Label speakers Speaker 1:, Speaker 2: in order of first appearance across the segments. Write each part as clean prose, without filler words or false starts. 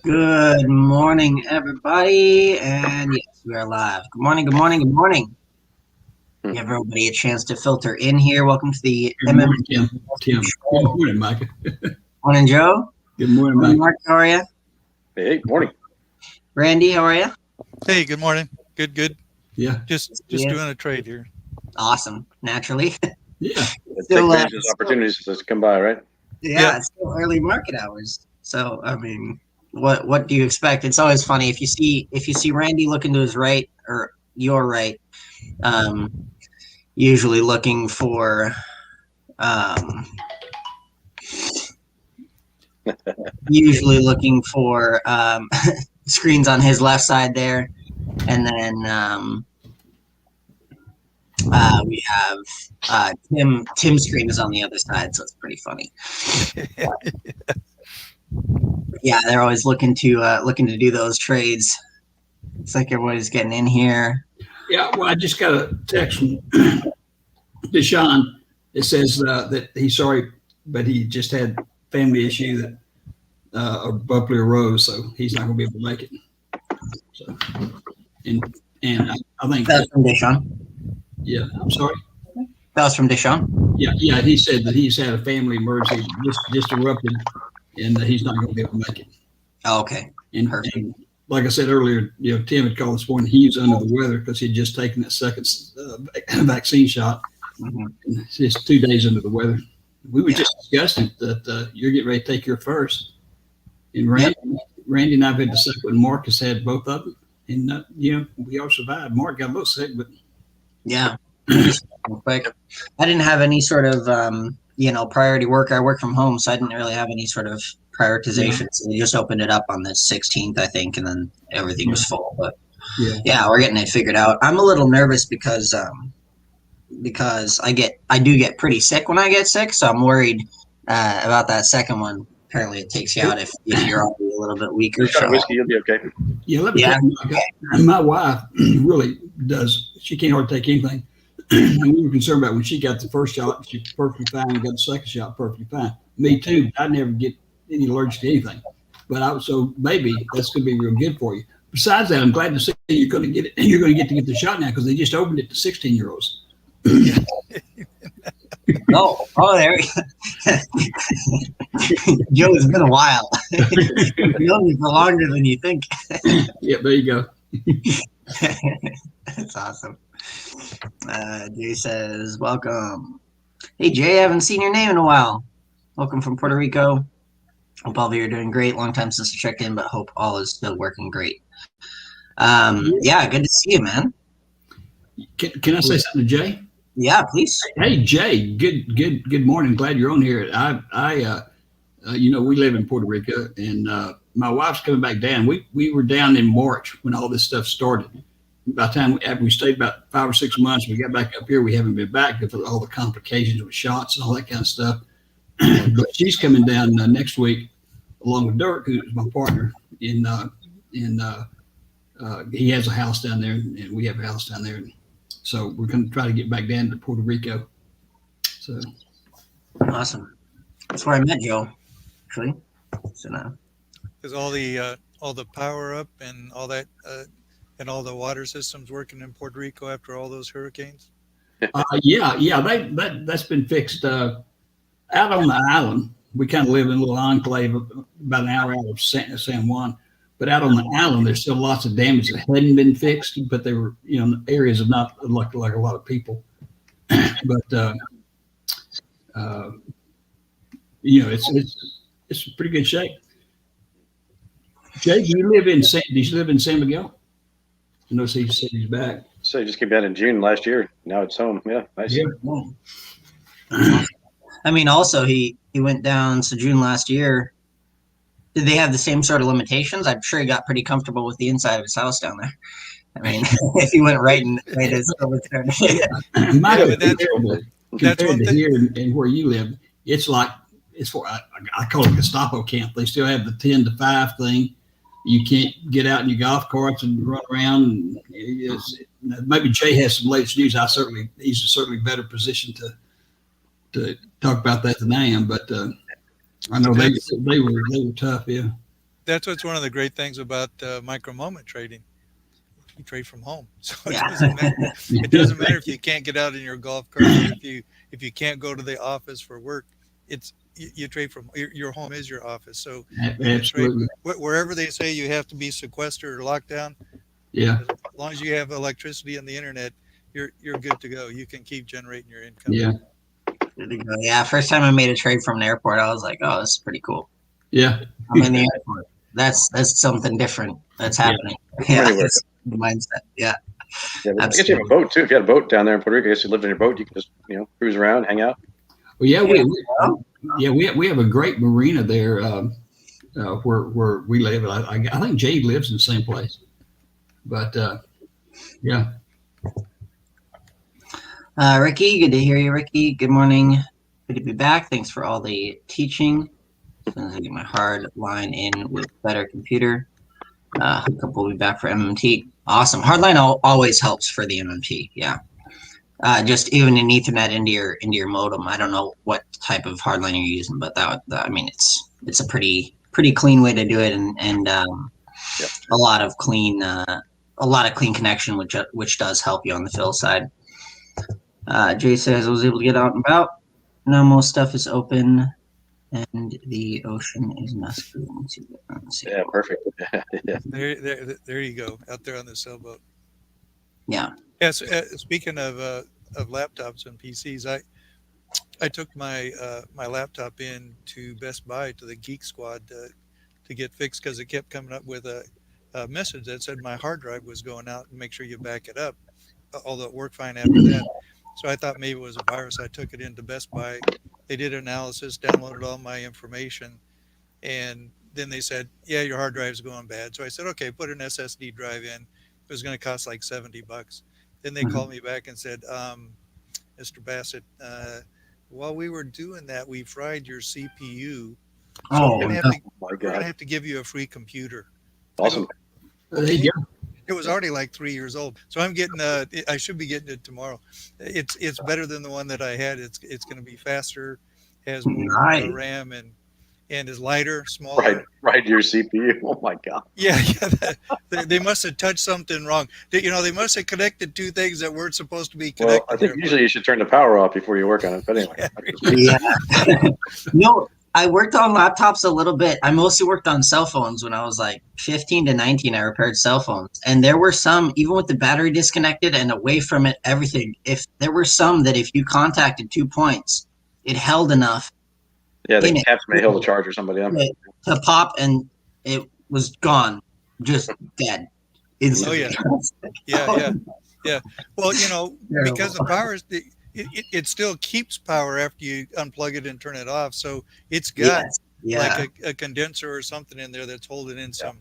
Speaker 1: Good morning, everybody. And yes, we are live. Good morning, good morning, good morning. Give everybody a chance to filter in here. Welcome to the
Speaker 2: Good morning, Tim. Good morning, Micah.
Speaker 1: Morning, Joe.
Speaker 2: Good morning,
Speaker 1: Morning,
Speaker 2: Mike.
Speaker 1: Mark. How are you?
Speaker 3: Hey, morning.
Speaker 1: Randy, how are you?
Speaker 4: Hey, good morning. Good.
Speaker 2: Yeah.
Speaker 4: Just
Speaker 1: Yeah.
Speaker 4: doing a trade here.
Speaker 1: Awesome. Naturally.
Speaker 2: Yeah.
Speaker 3: Take advantage of opportunities as they come by, right?
Speaker 1: Yeah,
Speaker 4: Yep.
Speaker 1: It's still early market hours. So I mean, what do you expect? It's always funny if you see Randy looking to his right or your right, usually looking for usually looking for screens on his left side there, and then we have Tim's screen is on the other side, so it's pretty funny. Yeah, they're always looking to do those trades. It's like everybody's getting in here.
Speaker 2: Yeah. Well, I just got a text from Deshaun. It says that he's sorry, but he just had family issue that abruptly arose, so he's not going to be able to make it. So, and I think
Speaker 1: That was from Deshaun.
Speaker 2: Yeah. I'm sorry.
Speaker 1: That was from Deshaun.
Speaker 2: Yeah. He said that he's had a family emergency just erupted, and that he's not going to be able to make it.
Speaker 1: Oh, okay.
Speaker 2: And like I said earlier, Tim had called this morning. He was under the weather because he'd just taken that second vaccine shot.
Speaker 1: Mm-hmm.
Speaker 2: It's just 2 days under the weather. We were just discussing that you're getting ready to take your first. And Randy and I've had the second one. Mark has had both of them. And, we all survived. Mark got a little sick, but.
Speaker 1: Yeah. Quick. I didn't have any sort of, priority work. I work from home, so I didn't really have any sort of prioritization. Yeah. So we just opened it up on the 16th, I think, and then everything was full. But yeah, we're getting it figured out. I'm a little nervous because I do get pretty sick when I get sick, so I'm worried about that second one. Apparently, it takes you out if you're already a little bit weaker.
Speaker 3: So whiskey, you'll be okay.
Speaker 2: Yeah, let me tell you, my wife really does. She can't hardly take anything. And we were concerned about when she got the first shot, she was perfectly fine. Got the second shot, perfectly fine. Me too. I never get any allergic to anything. But so maybe that's going to be real good for you. Besides that, I'm glad to see you're going to get it. You're going to get the shot now because they just opened it to 16-year-olds.
Speaker 1: There we go. Joe, it's been a while. You've known me for longer than you think.
Speaker 2: Yeah, there you go.
Speaker 1: That's awesome. Jay says, welcome. Hey, Jay, I haven't seen your name in a while. Welcome from Puerto Rico. Hope all of you are doing great. Long time since I checked in, but hope all is still working great. Yeah, good to see you, man.
Speaker 2: Can I say something to Jay?
Speaker 1: Yeah, please.
Speaker 2: Hey, Jay. Good morning. Glad you're on here. We live in Puerto Rico, and my wife's coming back down. We were down in March when all this stuff started. By the time after we stayed about 5 or 6 months, we got back up here. We haven't been back because of all the complications with shots and all that kind of stuff. But she's coming down next week along with Dirk, who's my partner. He has a house down there, and we have a house down there. So we're going to try to get back down to Puerto Rico. So
Speaker 1: awesome. That's where I met Joe, actually. So now,
Speaker 4: is all the power up and all that and all the water systems working in Puerto Rico after all those hurricanes?
Speaker 2: That's been fixed. Out on the island, we kind of live in a little enclave about an hour out of San Juan. But out on the island, there's still lots of damage that hadn't been fixed, but they were, areas of not like a lot of people. But it's pretty good shape. Jay, did you live in San Miguel? I know he said he's back.
Speaker 3: So he just came down in June last year. Now it's home. Yeah, nice.
Speaker 2: Yeah.
Speaker 1: I mean, also he went down to June last year. Did they have the same sort of limitations? I'm sure he got pretty comfortable with the inside of his house down there. I mean, if he went right and made his return.
Speaker 2: Compared to here and where you live, it's like I call it Gestapo camp. They still have the 10 to 5 thing. You can't get out in your golf carts and run around. Maybe Jay has some latest news. He's certainly better positioned to talk about that than I am. But I know they were tough. Yeah.
Speaker 4: That's what's one of the great things about micro moment trading. You trade from home, so it
Speaker 1: Yeah.
Speaker 4: doesn't matter. It doesn't matter if you can't get out in your golf cart or if you can't go to the office for work. It's you trade from your home is your office, so you can trade
Speaker 2: Absolutely.
Speaker 4: wherever they say you have to be sequestered or locked down.
Speaker 2: Yeah.
Speaker 4: As long as you have electricity and the internet, you're good to go. You can keep generating your income.
Speaker 2: Yeah.
Speaker 1: Good to go. Yeah, first time I made a trade from an airport, I was like, "Oh, this is pretty cool."
Speaker 2: Yeah.
Speaker 1: I'm in the airport. That's something different that's
Speaker 2: Yeah.
Speaker 1: happening.
Speaker 3: From
Speaker 1: Yeah,
Speaker 3: anywhere.
Speaker 1: it's the mindset. Yeah,
Speaker 3: Yeah, I guess you have a
Speaker 1: absolutely.
Speaker 3: boat too. If you had a boat down there in Puerto Rico, I guess you lived in your boat. You can just cruise around, hang out.
Speaker 2: Well, yeah,
Speaker 1: Yeah.
Speaker 2: we have a great marina there where we live. I think Jade lives in the same place. But yeah,
Speaker 1: Ricky, good to hear you, Ricky. Good morning. Good to be back. Thanks for all the teaching. As soon as I get my hard line in with better computer, hookup will be back for MMT. Awesome. Hardline always helps for the MMT. Yeah. Just even an Ethernet into your modem. I don't know what type of hardline you're using, but I mean it's a pretty clean way to do it, and
Speaker 3: Yep.
Speaker 1: a lot of clean connection, which does help you on the fill side. Jay says I was able to get out and about. Now most stuff is open, and the ocean is messy. Let's see.
Speaker 3: Yeah, perfect. Yeah.
Speaker 4: There you go, out there on the sailboat.
Speaker 1: Yeah.
Speaker 4: Yes. Speaking of laptops and PCs, I took my laptop in to Best Buy to the Geek Squad to get fixed because it kept coming up with a message that said my hard drive was going out and make sure you back it up. Although it worked fine after that. So I thought maybe it was a virus. I took it into Best Buy. They did analysis, downloaded all my information, and then they said, "Yeah, your hard drive's going bad." So I said, "Okay, put an SSD drive in." It was going to cost like $70. Then they called me back and said, "Mr. Bassett, while we were doing that, we fried your CPU, so
Speaker 1: Oh, no.
Speaker 3: My
Speaker 4: we're gonna
Speaker 3: God.
Speaker 4: have to give you a free computer."
Speaker 3: Awesome.
Speaker 2: there you
Speaker 4: Okay.
Speaker 2: go.
Speaker 4: It was already like 3 years old, so I'm getting. I should be getting it tomorrow. It's better than the one that I had. It's going to be faster, has more
Speaker 1: Nice.
Speaker 4: RAM and is lighter, smaller.
Speaker 3: Right to your CPU. Oh my God.
Speaker 4: Yeah, yeah. They must have touched something wrong. They must have connected two things that weren't supposed to be
Speaker 3: Well,
Speaker 4: connected.
Speaker 3: I think usually you should turn the power off before you work on it. But anyway.
Speaker 1: Yeah. No, I worked on laptops a little bit. I mostly worked on cell phones when I was like 15 to 19. I repaired cell phones. And there were some, even with the battery disconnected and away from it, everything, if there were some that if you contacted 2 points, it held enough
Speaker 3: Yeah, the
Speaker 1: in it
Speaker 3: caps may hold the charge or somebody.
Speaker 1: to pop and it was gone, just dead.
Speaker 4: Oh yeah, yeah. Well, because the power is it still keeps power after you unplug it and turn it off. So it's got
Speaker 1: Yes. Yeah.
Speaker 4: like a condenser or something in there that's holding in some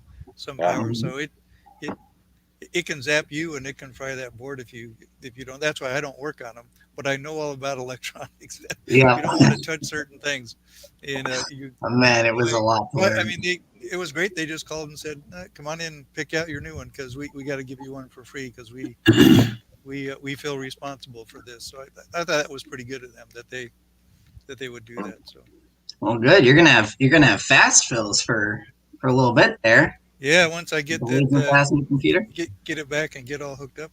Speaker 3: Yeah.
Speaker 4: power. So it can zap you and it can fry that board if you don't. That's why I don't work on them. But I know all about electronics.
Speaker 1: Yeah.
Speaker 4: You don't want to touch certain things. And
Speaker 1: Oh, man, it was a lot.
Speaker 4: Well, I mean, it was great. They just called and said, "Come on in, pick out your new one because we got to give you one for free because we feel responsible for this." So I thought that was pretty good of them that they would do that. So
Speaker 1: Well, good. You're gonna have fast fills for a little bit there.
Speaker 4: yeah, once I get
Speaker 1: Believe in
Speaker 4: that
Speaker 1: fast in the computer.
Speaker 4: get it back and get all hooked up,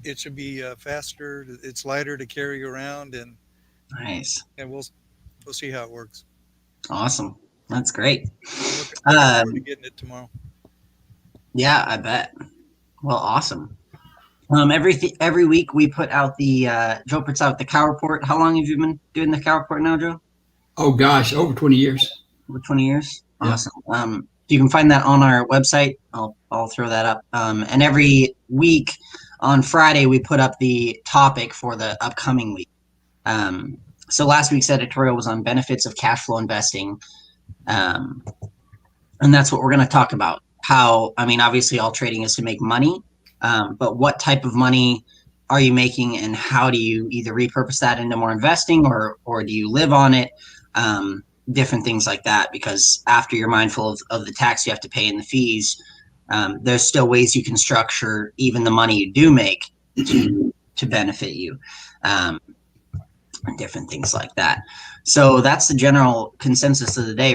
Speaker 4: it should be faster. It's lighter to carry around, and
Speaker 1: Nice.
Speaker 4: we'll see how it works.
Speaker 1: Awesome. That's great.
Speaker 4: Looking forward to getting it tomorrow.
Speaker 1: Yeah, I bet. Well, awesome. Every week we put out Joe puts out the cow report. How long have you been doing the cow report now, Joe?
Speaker 2: Oh gosh, over 20 years.
Speaker 1: Over 20 years.
Speaker 2: Yeah.
Speaker 1: Awesome. You can find that on our website. I'll throw that up. And every week on Friday we put up the topic for the upcoming week. So last week's editorial was on benefits of cash flow investing. And that's what we're going to talk about. How, I mean, obviously all trading is to make money, but what type of money are you making and how do you either repurpose that into more investing or do you live on it? Different things like that, because after you're mindful of the tax you have to pay and the fees, there's still ways you can structure even the money you do make to benefit you. And different things like that. So that's the general consensus of the day.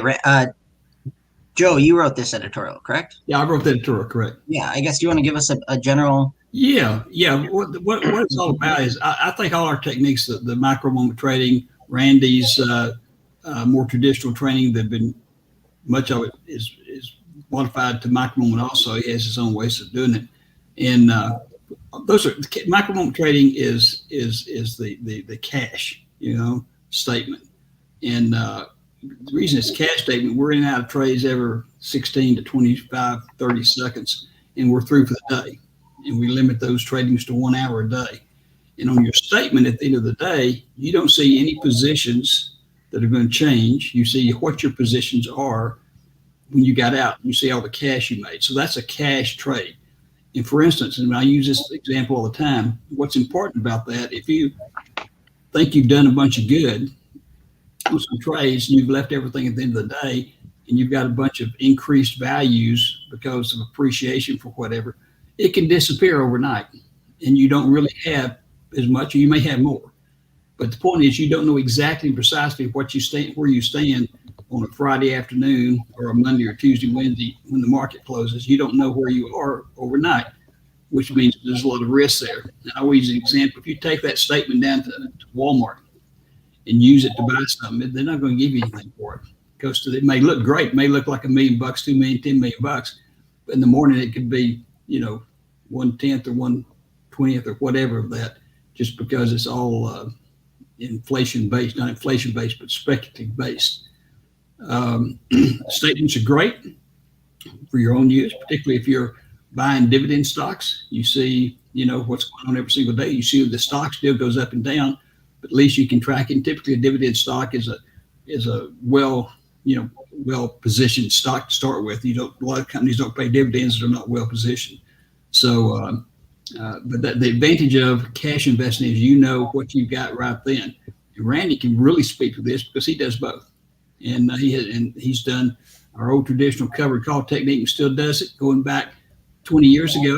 Speaker 1: Joe, you wrote this editorial, correct?
Speaker 2: Yeah, I wrote that editorial, correct.
Speaker 1: Yeah, I guess you want to give us a general.
Speaker 2: Yeah. What it's all about is I think all our techniques, the micro moment trading, Randy's more traditional training, they've been much of it is modified to micro moment. Also, he has his own ways of doing it, and those are micro moment trading is the cash statement, and the reason it's cash statement, we're in and out of trades every 16 to 25, 30 seconds, and we're through for the day. And we limit those tradings to 1 hour a day. And on your statement at the end of the day, you don't see any positions that are going to change. You see what your positions are when you got out. You see all the cash you made. So that's a cash trade. And for instance, and I use this example all the time, what's important about that, if you think you've done a bunch of good on some trades and you've left everything at the end of the day and you've got a bunch of increased values because of appreciation for whatever, it can disappear overnight and you don't really have as much, or you may have more. But the point is you don't know exactly and precisely what you stand, where you stand on a Friday afternoon or a Monday or Tuesday, Wednesday when the market closes. You don't know where you are overnight, which means there's a lot of risk there. And I always use an example. If you take that statement down to Walmart and use it to buy something, they're not going to give you anything for it because it may look great. It may look like $1 million, $2 million, $10 million, but in the morning it could be, 1/10 or 1/20th or whatever of that, just because it's all inflation based, not inflation based, but speculative based. Statements are great for your own use, particularly if you're buying dividend stocks. You see, what's going on every single day. You see the stock still goes up and down, but at least you can track it. And typically, a dividend stock is a well positioned stock to start with. A lot of companies don't pay dividends that are not well positioned. So, but the advantage of cash investing is what you've got right then. And Randy can really speak to this because he does both, and he's done our old traditional covered call technique and still does it going back 20 years ago.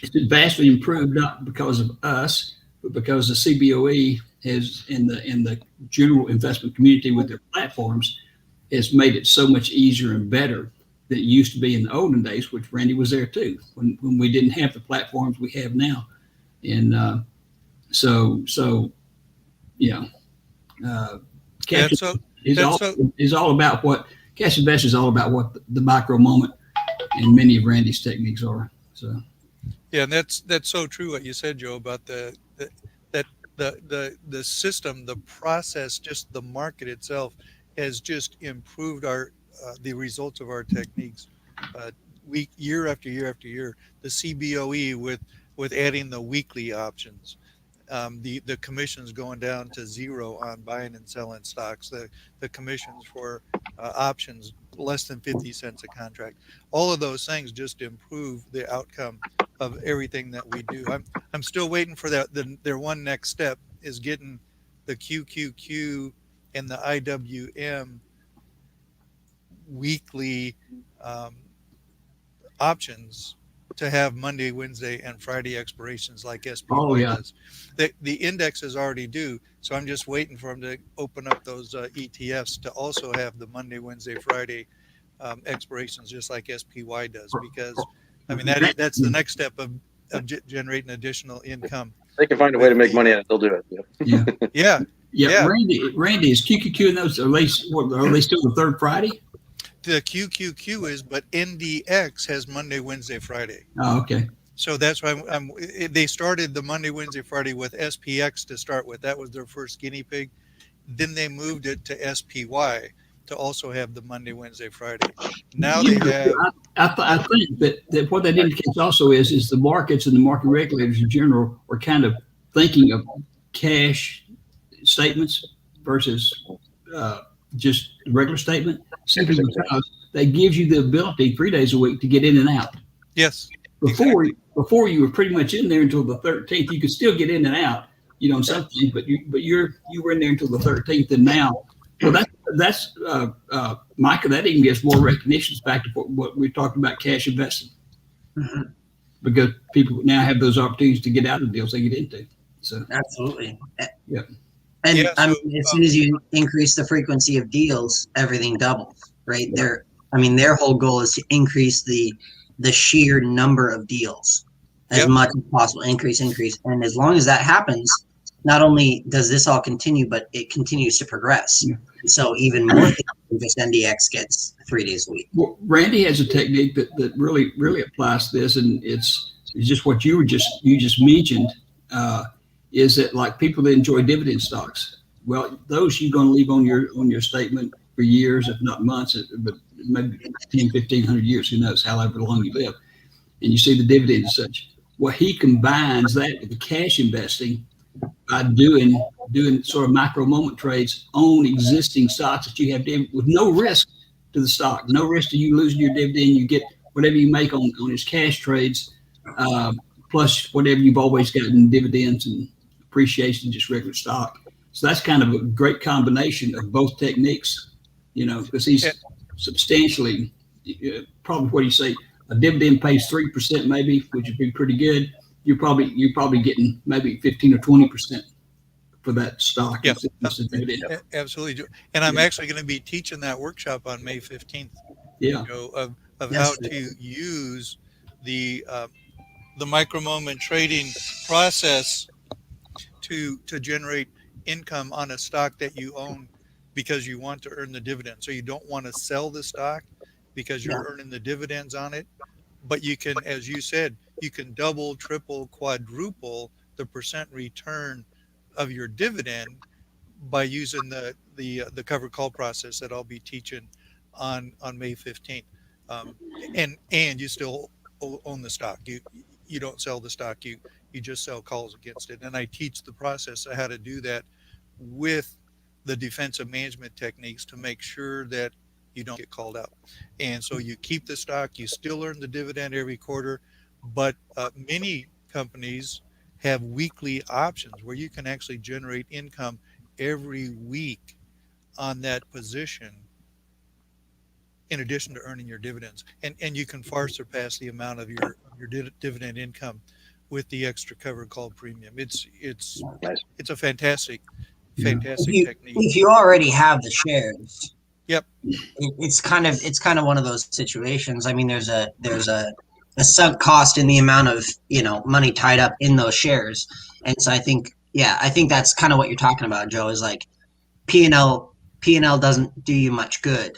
Speaker 2: It's been vastly improved, not because of us, but because the CBOE has in the general investment community with their platforms has made it so much easier and better than it used to be in the olden days, which Randy was there too, when we didn't have the platforms we have now. And cash is all about what cash investing is all about, what the micro moment and many of Randy's techniques are. So
Speaker 4: yeah, and that's so true what you said, Joe, about the system, the process, just the market itself has just improved the results of our techniques. Year after year after year, the CBOE with adding the weekly options, the commissions going down to zero on buying and selling stocks, the commissions for options less than 50 cents a contract. All of those things just improve the outcome of everything that we do. I'm still waiting for that. Their one next step is getting the QQQ and the IWM weekly options to have Monday, Wednesday, and Friday expirations like SPY does. The indexes already do, so I'm just waiting for them to open up those ETFs to also have the Monday, Wednesday, Friday expirations just like SPY does, because that's the next step of generating additional income.
Speaker 3: They can find a way to make money on it, they'll do it.
Speaker 2: Yeah. Randy, is QQQ in those? Are they still the third Friday?
Speaker 4: The QQQ is, but NDX has Monday, Wednesday, Friday.
Speaker 2: Oh, okay.
Speaker 4: So that's why they started the Monday, Wednesday, Friday with SPX to start with. That was their first guinea pig. Then they moved it to SPY to also have the Monday, Wednesday, Friday. Now they have.
Speaker 2: I think that what that indicates also is the markets and the market regulators in general are kind of thinking of cash statements versus just a regular statement, simply because that gives you the ability 3 days a week to get in and out.
Speaker 4: Yes.
Speaker 2: Before you were pretty much in there until the 13th. You could still get in and out, on something, but you were in there until the 13th, and now, well, that's Micah. That even gets more recognition. It's back to what we talked about, cash investing, because people now have those opportunities to get out of the deals they get into. So
Speaker 1: absolutely,
Speaker 2: yeah.
Speaker 1: And as soon as you increase the frequency of deals, everything doubles, right? I mean, their whole goal is to increase the sheer number of deals as
Speaker 4: Yep.
Speaker 1: much as possible. Increase. And as long as that happens, not only does this all continue, but it continues to progress.
Speaker 2: Yeah.
Speaker 1: So even more things than just NDX gets 3 days a week.
Speaker 2: Well, Randy has a technique that really applies to this, and it's just what you just mentioned. Is that like people that enjoy dividend stocks? Well, those you're going to leave on your statement for years, if not months, but maybe 10, 15, 100 years, who knows, however long you live. And you see the dividends and such. Well, he combines that with the cash investing by doing sort of micro moment trades on existing stocks that you have with no risk to the stock, no risk to you losing your dividend. You get whatever you make on his cash trades, plus whatever you've always gotten dividends and appreciation, just regular stock. So that's kind of a great combination of both techniques, because he's substantially, probably what do you say, a dividend pays 3% maybe, which would be pretty good. You're probably getting maybe 15 or 20% for that stock.
Speaker 4: Yeah,
Speaker 2: Absolutely.
Speaker 4: And I'm actually going to be teaching that workshop on May 15th.
Speaker 2: Yeah.
Speaker 4: Of how to use the micro moment trading process to generate income on a stock that you own because you want to earn the dividend. So you don't want to sell the stock because you're earning the dividends on it. But you can, as you said, you can double, triple, quadruple the percent return of your dividend by using the covered call process that I'll be teaching on May 15th. And you still own the stock. You don't sell the stock. You just sell calls against it. And I teach the process of how to do that with the defensive management techniques to make sure that you don't get called out. And so you keep the stock, you still earn the dividend every quarter, but many companies have weekly options where you can actually generate income every week on that position in addition to earning your dividends. And you can far surpass the amount of your dividend income with the extra covered call premium. It's a fantastic technique.
Speaker 1: If you already have the shares,
Speaker 4: yep,
Speaker 1: it's kind of one of those situations. I mean, there's a sunk cost in the amount of money tied up in those shares, and so I think that's kind of what you're talking about, Joe. Is like P&L doesn't do you much good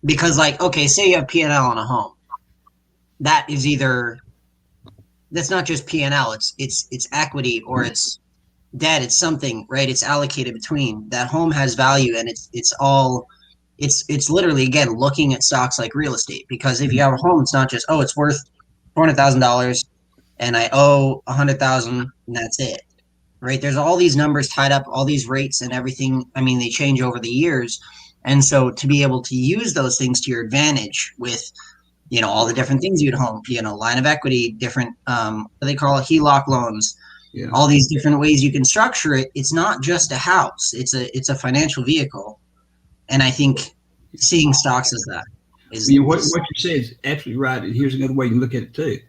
Speaker 1: because, like, okay, say you have P&L on a home, that is either that's not just P&L, it's equity or it's debt. It's something, right? It's allocated between. That home has value, and it's literally, again, looking at stocks like real estate, because if you have a home, it's not just, oh, it's worth $400,000 and I owe $100,000 and that's it, right? There's all these numbers tied up, all these rates and everything. I mean, they change over the years. And so to be able to use those things to your advantage with, all the different things you'd home, line of equity, different, what they call HELOC loans, all these different ways you can structure it. It's not just a house. It's a financial vehicle. And I think seeing stocks as that is
Speaker 2: what you said is absolutely right. And here's another way you can look at it too.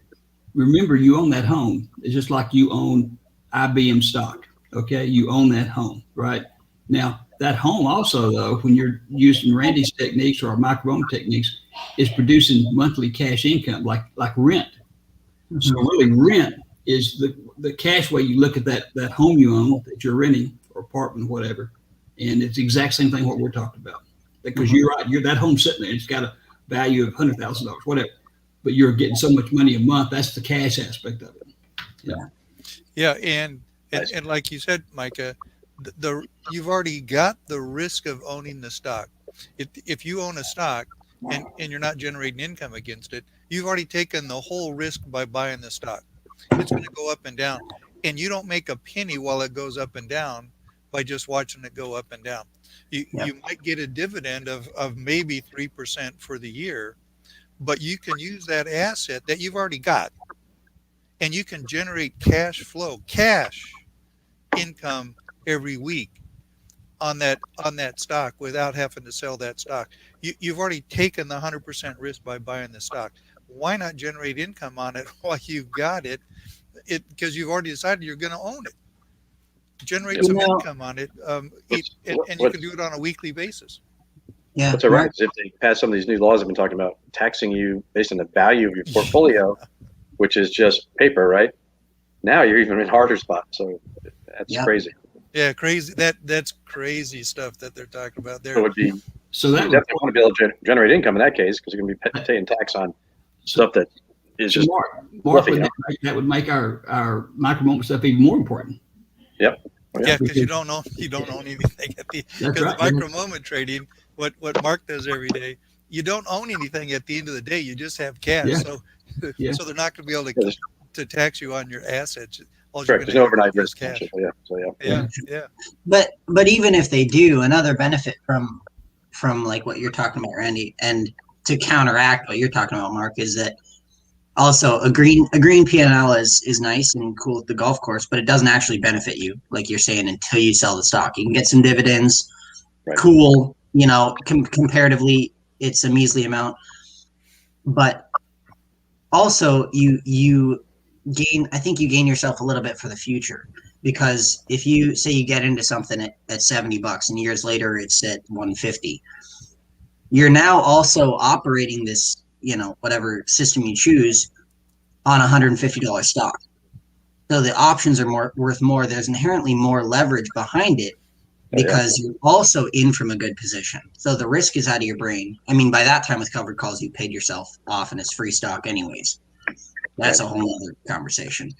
Speaker 2: Remember, you own that home. It's just like you own IBM stock. Okay, you own that home, right? Now, that home also, though, when you're using Randy's techniques or micro moment techniques, is producing monthly cash income, like rent. Mm-hmm. So really, rent is the cash way you look at that home you own that you're renting, or apartment, whatever. And it's the exact same thing what we're talking about. Because you're right, that home sitting there, it's got a value of $100,000, whatever. But you're getting so much money a month. That's the cash aspect of it.
Speaker 4: Yeah, and like you said, Micah, you've already got the risk of owning the stock. If you own a stock and you're not generating income against it, you've already taken the whole risk by buying the stock. It's going to go up and down, and you don't make a penny while it goes up and down by just watching it go up and down. You might get a dividend of maybe 3% for the year, but you can use that asset that you've already got, and you can generate cash income every week on that stock without having to sell that stock. You've already taken the 100% risk by buying the stock. Why not generate income on it while you've got it? Because you've already decided you're going to own it. Generate some income on it, and you can do it on a weekly basis.
Speaker 1: Yeah.
Speaker 3: What's right is if they pass some of these new laws I've been talking about, taxing you based on the value of your portfolio, which is just paper, right? Now you're even in a harder spot. So that's crazy.
Speaker 4: Yeah, crazy. That's crazy stuff that they're talking about there.
Speaker 3: It would be.
Speaker 2: So that
Speaker 3: you definitely want to be able to generate income in that case because you're going to be paying tax on stuff that is just.
Speaker 2: Mark that would make our micro moment stuff even more important.
Speaker 3: Yep.
Speaker 4: Oh, yeah, because you don't own anything at the because right. The micro moment trading, what Mark does every day, you don't own anything at the end of the day. You just have cash. Yeah. So they're not going to be able to tax you on your assets.
Speaker 3: Correct. There's no overnight risk. Cash.
Speaker 4: Yeah. So yeah.
Speaker 1: But even if they do, another benefit from like what you're talking about, Randy, and to counteract what you're talking about, Mark, is that also a green P&L is nice and cool at the golf course, but it doesn't actually benefit you, like you're saying, until you sell the stock. You can get some dividends, right. Cool, comparatively, it's a measly amount, but also you gain. I think you gain yourself a little bit for the future, because if you say you get into something at $70 and years later it's at $150, you're now also operating this, whatever system you choose, on $150 stock. So the options are worth more. There's inherently more leverage behind it because you're also in from a good position. So the risk is out of your brain. I mean, by that time with covered calls, you paid yourself off and it's free stock anyways. That's a whole other conversation.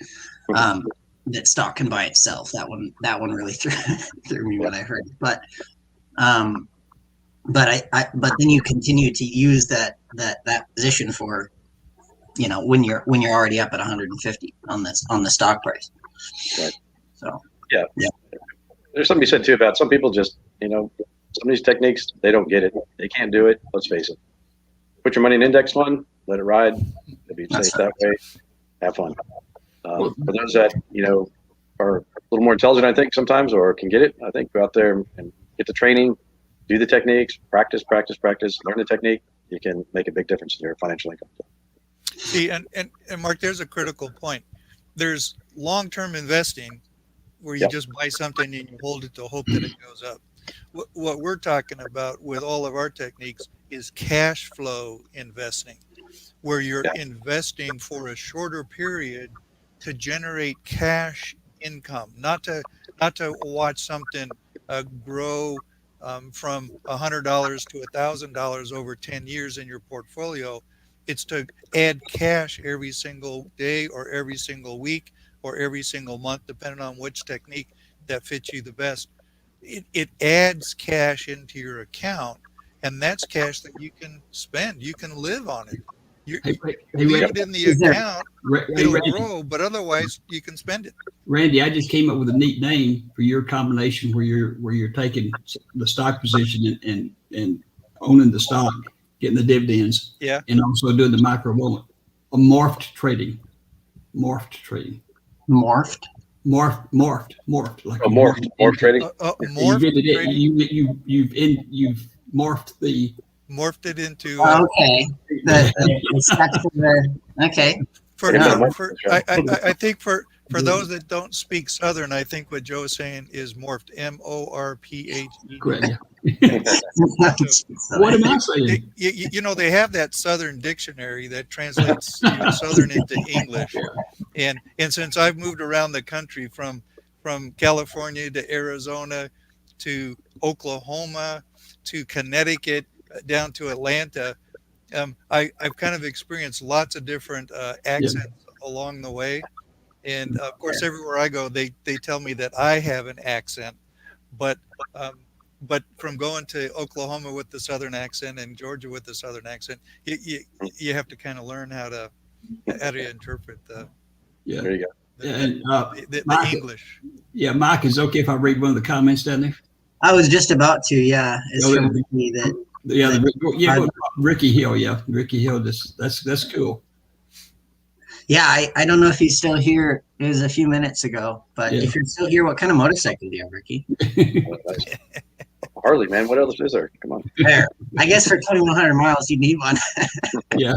Speaker 1: That stock can buy itself. That one really threw me when I heard it. But then you continue to use that position for, when you're already up at 150 on the stock price.
Speaker 3: Right.
Speaker 1: So
Speaker 3: yeah. There's something you said too about some people just, some of these techniques, they don't get it. They can't do it. Let's face it. Put your money in an index fund, let it ride. If you safe that way, have fun. For those that, are a little more intelligent, I think sometimes, or can get it, I think go out there and get the training, do the techniques, practice, learn the technique. You can make a big difference in your financial income.
Speaker 4: See, and Mark, there's a critical point. There's long-term investing where you just buy something and you hold it to hope that it goes up. What we're talking about with all of our techniques is cash flow investing, where you're investing for a shorter period to generate cash income, not to watch something grow from $100 to $1,000 over 10 years in your portfolio. It's to add cash every single day or every single week or every single month, depending on which technique that fits you the best. It adds cash into your account, and that's cash that you can spend. You can live on it. You leave it in the account, it'll grow, but otherwise you can spend it.
Speaker 2: Randy, I just came up with a neat name for your combination where you're taking the stock position and owning the stock, getting the dividends, and also doing the micro moment. A morphed trading.
Speaker 1: Morphed.
Speaker 2: Like
Speaker 3: morphed trading.
Speaker 2: You've morphed the.
Speaker 4: Morphed it into.
Speaker 1: Okay. Okay.
Speaker 4: I think for those that don't speak Southern, I think what Joe is saying is morphed. MORPHE.
Speaker 2: Correct. What am I saying?
Speaker 4: They have that Southern dictionary that translates Southern into English, and since I've moved around the country from California to Arizona to Oklahoma to Connecticut down to Atlanta, I've kind of experienced lots of different accents along the way, and of course everywhere I go they tell me that I have an accent, but from going to Oklahoma with the Southern accent and Georgia with the Southern accent, you have to kind of learn how to interpret the
Speaker 3: there you go.
Speaker 4: the English.
Speaker 2: Yeah, Mike, is it okay if I read one of the comments down there?
Speaker 1: I was just about to. Yeah, it's from Ricky
Speaker 2: Ricky Hill. Yeah, Ricky Hill. That's cool.
Speaker 1: Yeah, I don't know if he's still here. It was a few minutes ago, but if you're still here, what kind of motorcycle do you have, Ricky?
Speaker 3: Harley, man. What else is there? Come on.
Speaker 1: There. I guess for 2,100 miles, you need one.
Speaker 2: Yeah.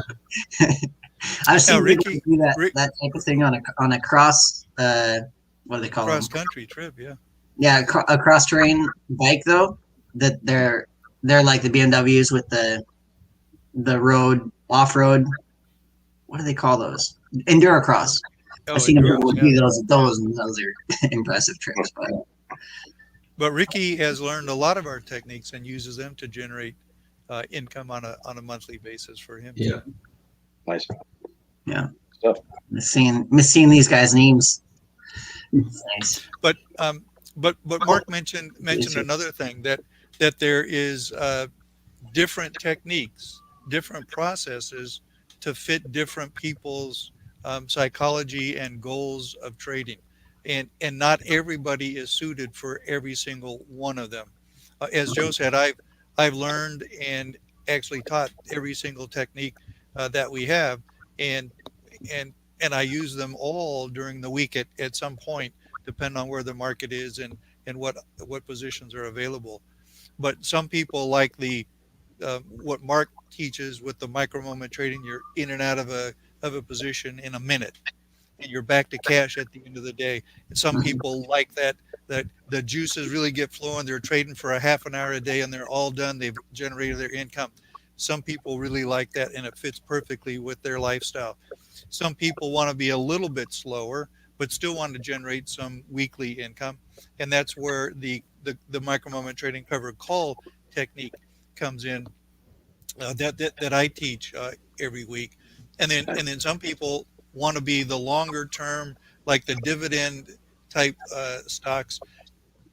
Speaker 1: I've seen Ricky do that type of thing on a cross. What do they call
Speaker 4: cross
Speaker 1: them?
Speaker 4: Country trip? Yeah.
Speaker 1: Yeah, a cross terrain bike though. That they're they're like the BMWs with the road off-road. What do they call those? Endurocross.
Speaker 4: Oh,
Speaker 1: I've seen them
Speaker 4: endurance,
Speaker 1: do
Speaker 4: yeah.
Speaker 1: those are impressive tricks.
Speaker 4: But Ricky has learned a lot of our techniques and uses them to generate income on a monthly basis for him
Speaker 2: Yeah.
Speaker 4: too.
Speaker 3: Nice.
Speaker 1: Yeah.
Speaker 3: Stuff.
Speaker 1: Miss seeing these guys' names. Nice.
Speaker 4: But Mark mentioned another thing that there is different techniques, different processes to fit different people's psychology and goals of trading, and not everybody is suited for every single one of them. As Joe said, I've learned and actually taught every single technique that we have, and and I use them all during the week at some point, depending on where the market is and what positions are available. But some people like the what Mark teaches with the micro moment trading. You're in and out of a position in a minute, and you're back to cash at the end of the day. And some people like that the juices really get flowing. They're trading for a half an hour a day, and they're all done. They've generated their income. Some people really like that, and it fits perfectly with their lifestyle. Some people want to be a little bit slower, but still want to generate some weekly income, and that's where the micro moment trading covered call technique comes in, that I teach every week. And then some people want to be the longer term, like the dividend type stocks,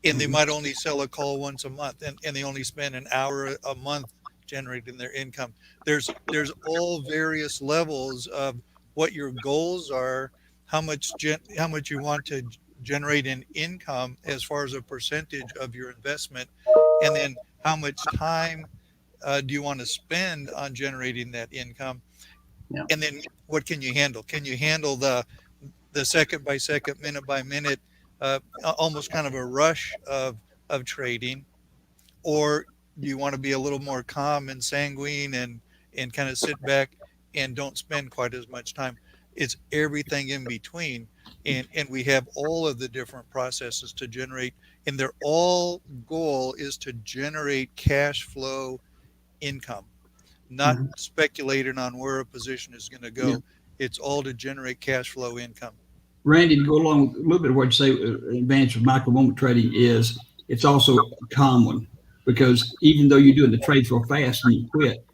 Speaker 4: and they might only sell a call once a month, and they only spend an hour a month generating their income. There's all various levels of what your goals are, how much you want to generate in income as far as a percentage of your investment, and then how much time do you want to spend on generating that income?
Speaker 1: Yeah.
Speaker 4: And then what can you handle? Can you handle the second by second, minute by minute, almost kind of a rush of trading, or do you want to be a little more calm and sanguine and kind of sit back and don't spend quite as much time? It's everything in between, and we have all of the different processes to generate, and their all goal is to generate cash flow income, not
Speaker 1: Mhm.
Speaker 4: speculating on where a position is going to go.
Speaker 2: Yeah.
Speaker 4: It's all to generate cash flow income.
Speaker 2: Randy, to go along with a little bit of what you say, advantage of micro moment trading is it's also a calm one, because even though you're doing the trades real fast and you quit,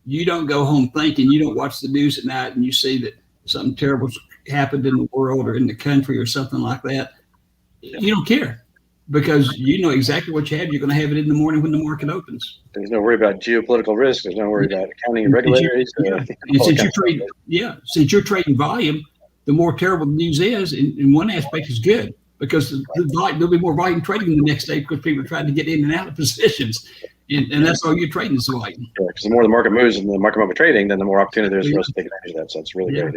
Speaker 2: you don't go home thinking, you don't watch the news at night and you see that something terrible happened in the world or in the country or something like that. You don't care, because you know exactly what you have. You're going to have it in the morning when the market opens.
Speaker 3: There's no worry about geopolitical risk. There's no worry about accounting and regulators.
Speaker 2: And since you're trading volume, the more terrible the news is, in one aspect, is good, because there'll be more volume trading the next day because people are trying to get in and out of positions, and that's all you're trading is volume.
Speaker 3: Because the more the market moves in the micro moment trading, then the more opportunity there is for us to take advantage of that. So it's really great.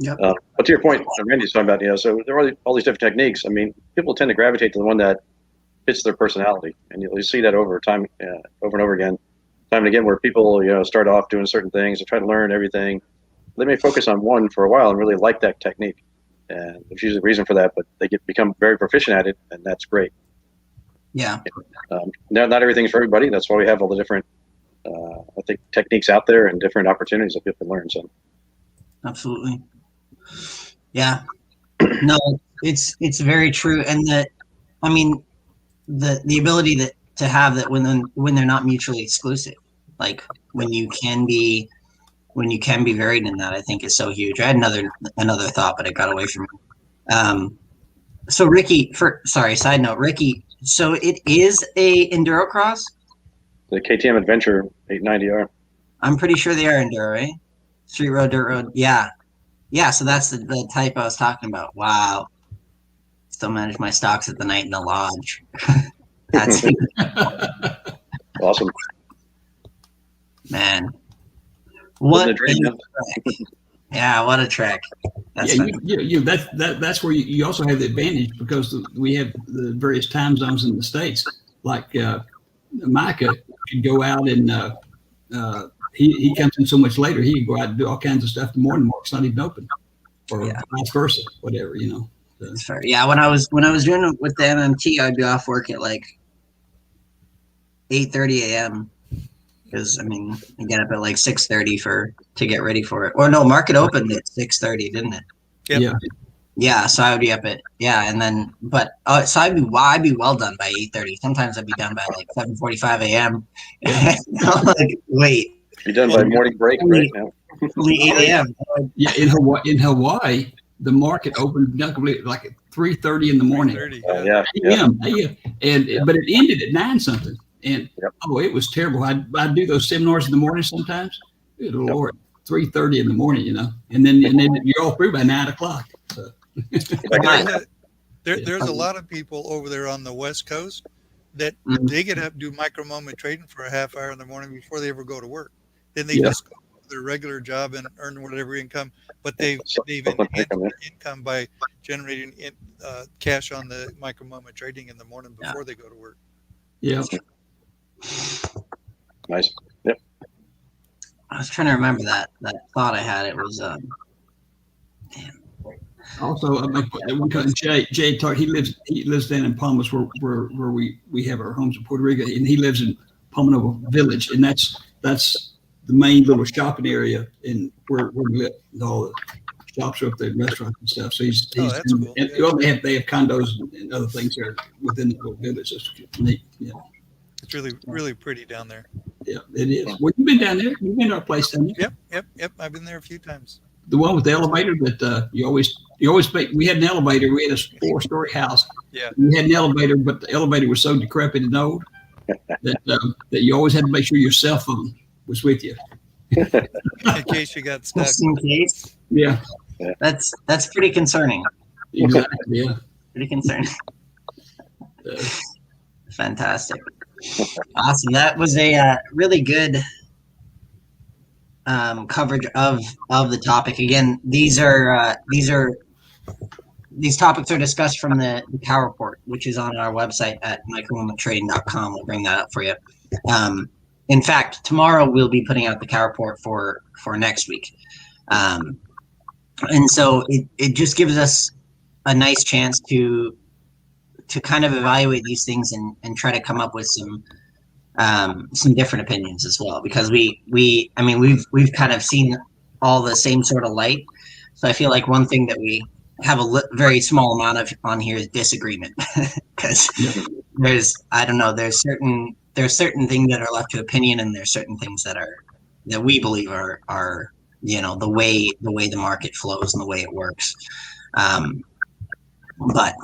Speaker 1: Yep.
Speaker 3: But to your point, Randy's talking about, so there are all these different techniques. I mean, people tend to gravitate to the one that fits their personality, and you'll see that over time, over and over again, time and again, where people start off doing certain things, they try to learn everything. They may focus on one for a while and really like that technique, and there's usually a reason for that, but they become very proficient at it, and that's great.
Speaker 1: Yeah.
Speaker 3: Not everything's for everybody. That's why we have all the different, I think, techniques out there and different opportunities that people can learn. So,
Speaker 1: Absolutely. Yeah. No, it's very true, and the ability to have that when they're not mutually exclusive, like when you can be varied in that, I think is so huge. I had another thought, but it got away from me. So Ricky, side note, Ricky, so it is a endurocross?
Speaker 3: the KTM Adventure 890R.
Speaker 1: I'm pretty sure they are enduro, right? Street road, dirt road. Yeah. Yeah, so that's the type I was talking about. Wow. Still manage my stocks at the night in the lodge. That's
Speaker 3: Awesome.
Speaker 1: Man. What
Speaker 3: a dream,
Speaker 1: a trek. Yeah, what a trek. That's
Speaker 2: that's where you also have the advantage, because we have the various time zones in the States. Like Micah can go out and he comes in so much later, he can go out and do all kinds of stuff in the morning. The market's not even open, or vice versa, whatever, So.
Speaker 1: That's fair. Yeah, when I was doing it with the MMT, I'd be off work at like 8:30 a.m. because I mean you get up at like 6:30 to get ready for it. Or no, market opened at 6:30, didn't it?
Speaker 4: Yep.
Speaker 2: Yeah.
Speaker 1: Yeah, so I would be up at and then so I'd be well done by 8:30. Sometimes I'd be done by like 7:45 a.m.
Speaker 2: Yeah.
Speaker 1: I'm like, wait,
Speaker 3: Be done by morning break right now.
Speaker 1: only 8 a.m.
Speaker 2: Yeah. In Hawaii, the market opened like at 3:30 in the morning.
Speaker 4: 3:30.
Speaker 3: Yeah, yeah.
Speaker 2: AM. But it ended at 9 something. And
Speaker 3: Yep.
Speaker 2: it was terrible. I'd do those seminars in the morning sometimes. Good Lord, 3:30 in the morning, and then you're all through by 9 o'clock. So.
Speaker 4: Like there's a lot of people over there on the West Coast that they get up, do micro moment trading for a half hour in the morning before they ever go to work. Then they just go to their regular job and earn whatever income, but they've enhanced their income by generating cash on the micro moment trading in the morning before they go to work.
Speaker 2: Yeah.
Speaker 3: Nice. Yep.
Speaker 1: I was trying to remember that thought I had. It was
Speaker 2: Also, one cousin Jay talked. He lives down in Palmas, where we have our homes in Puerto Rico, and he lives in Palmanovo Village, and that's the main little shopping area in where we live. All the shops are up there, restaurants and stuff. So he's
Speaker 4: that's cool.
Speaker 2: And they have condos and other things there within the little village. That's neat. Yeah.
Speaker 4: It's really, really pretty down there.
Speaker 2: Yeah, it is. Well, you've been down there. You've been to our place down there.
Speaker 4: Yep. I've been there a few times.
Speaker 2: The one with the elevator that you always make. We had an elevator. We had a 4-story house.
Speaker 4: Yeah.
Speaker 2: We had an elevator, but the elevator was so decrepit and old that you always had to make sure your cell phone was with you.
Speaker 4: In case you got stuck.
Speaker 1: just in case.
Speaker 2: Yeah.
Speaker 1: That's pretty concerning.
Speaker 2: Exactly. Yeah.
Speaker 1: Pretty concerning. Fantastic. Awesome. That was a really good coverage of the topic. Again, these topics are discussed from the Cow Report, which is on our website at micromomenttrading.com. We'll bring that up for you. In fact, tomorrow we'll be putting out the Cow Report for next week. And so it just gives us a nice chance to kind of evaluate these things and try to come up with some different opinions as well, because we've kind of seen all the same sort of light. So I feel like one thing that we have a very small amount of on here is disagreement, because there's certain things that are left to opinion, and there's certain things that we believe are the way the market flows and the way it works. But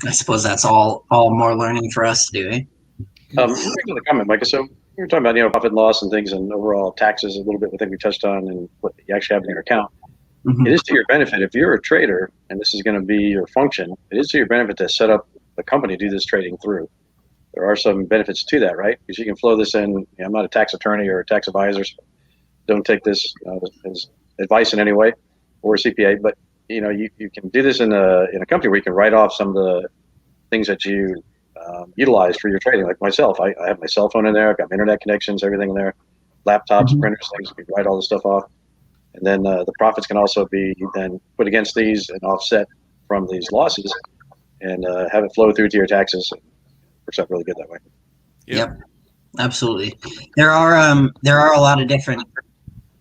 Speaker 1: I suppose that's all more learning for us to do, eh?
Speaker 3: The comment, Micah. So we were talking about profit and loss and things, and overall taxes a little bit. I think we touched on and what you actually have in your account. Mm-hmm. It is to your benefit if you're a trader, and this is going to be your function. It is to your benefit to set up the company to do this trading through. There are some benefits to that, right? Because you can flow this in. I'm not a tax attorney or a tax advisor, so don't take this as advice in any way, or a CPA. But you can do this in a company where you can write off some of the things that you utilize for your trading. Like myself, I have my cell phone in there. I've got my internet connections, everything in there, laptops, printers, things. You can write all this stuff off. And then the profits can also be then put against these and offset from these losses, and have it flow through to your taxes. It works out really good that way.
Speaker 1: Yep, absolutely. There are a lot of different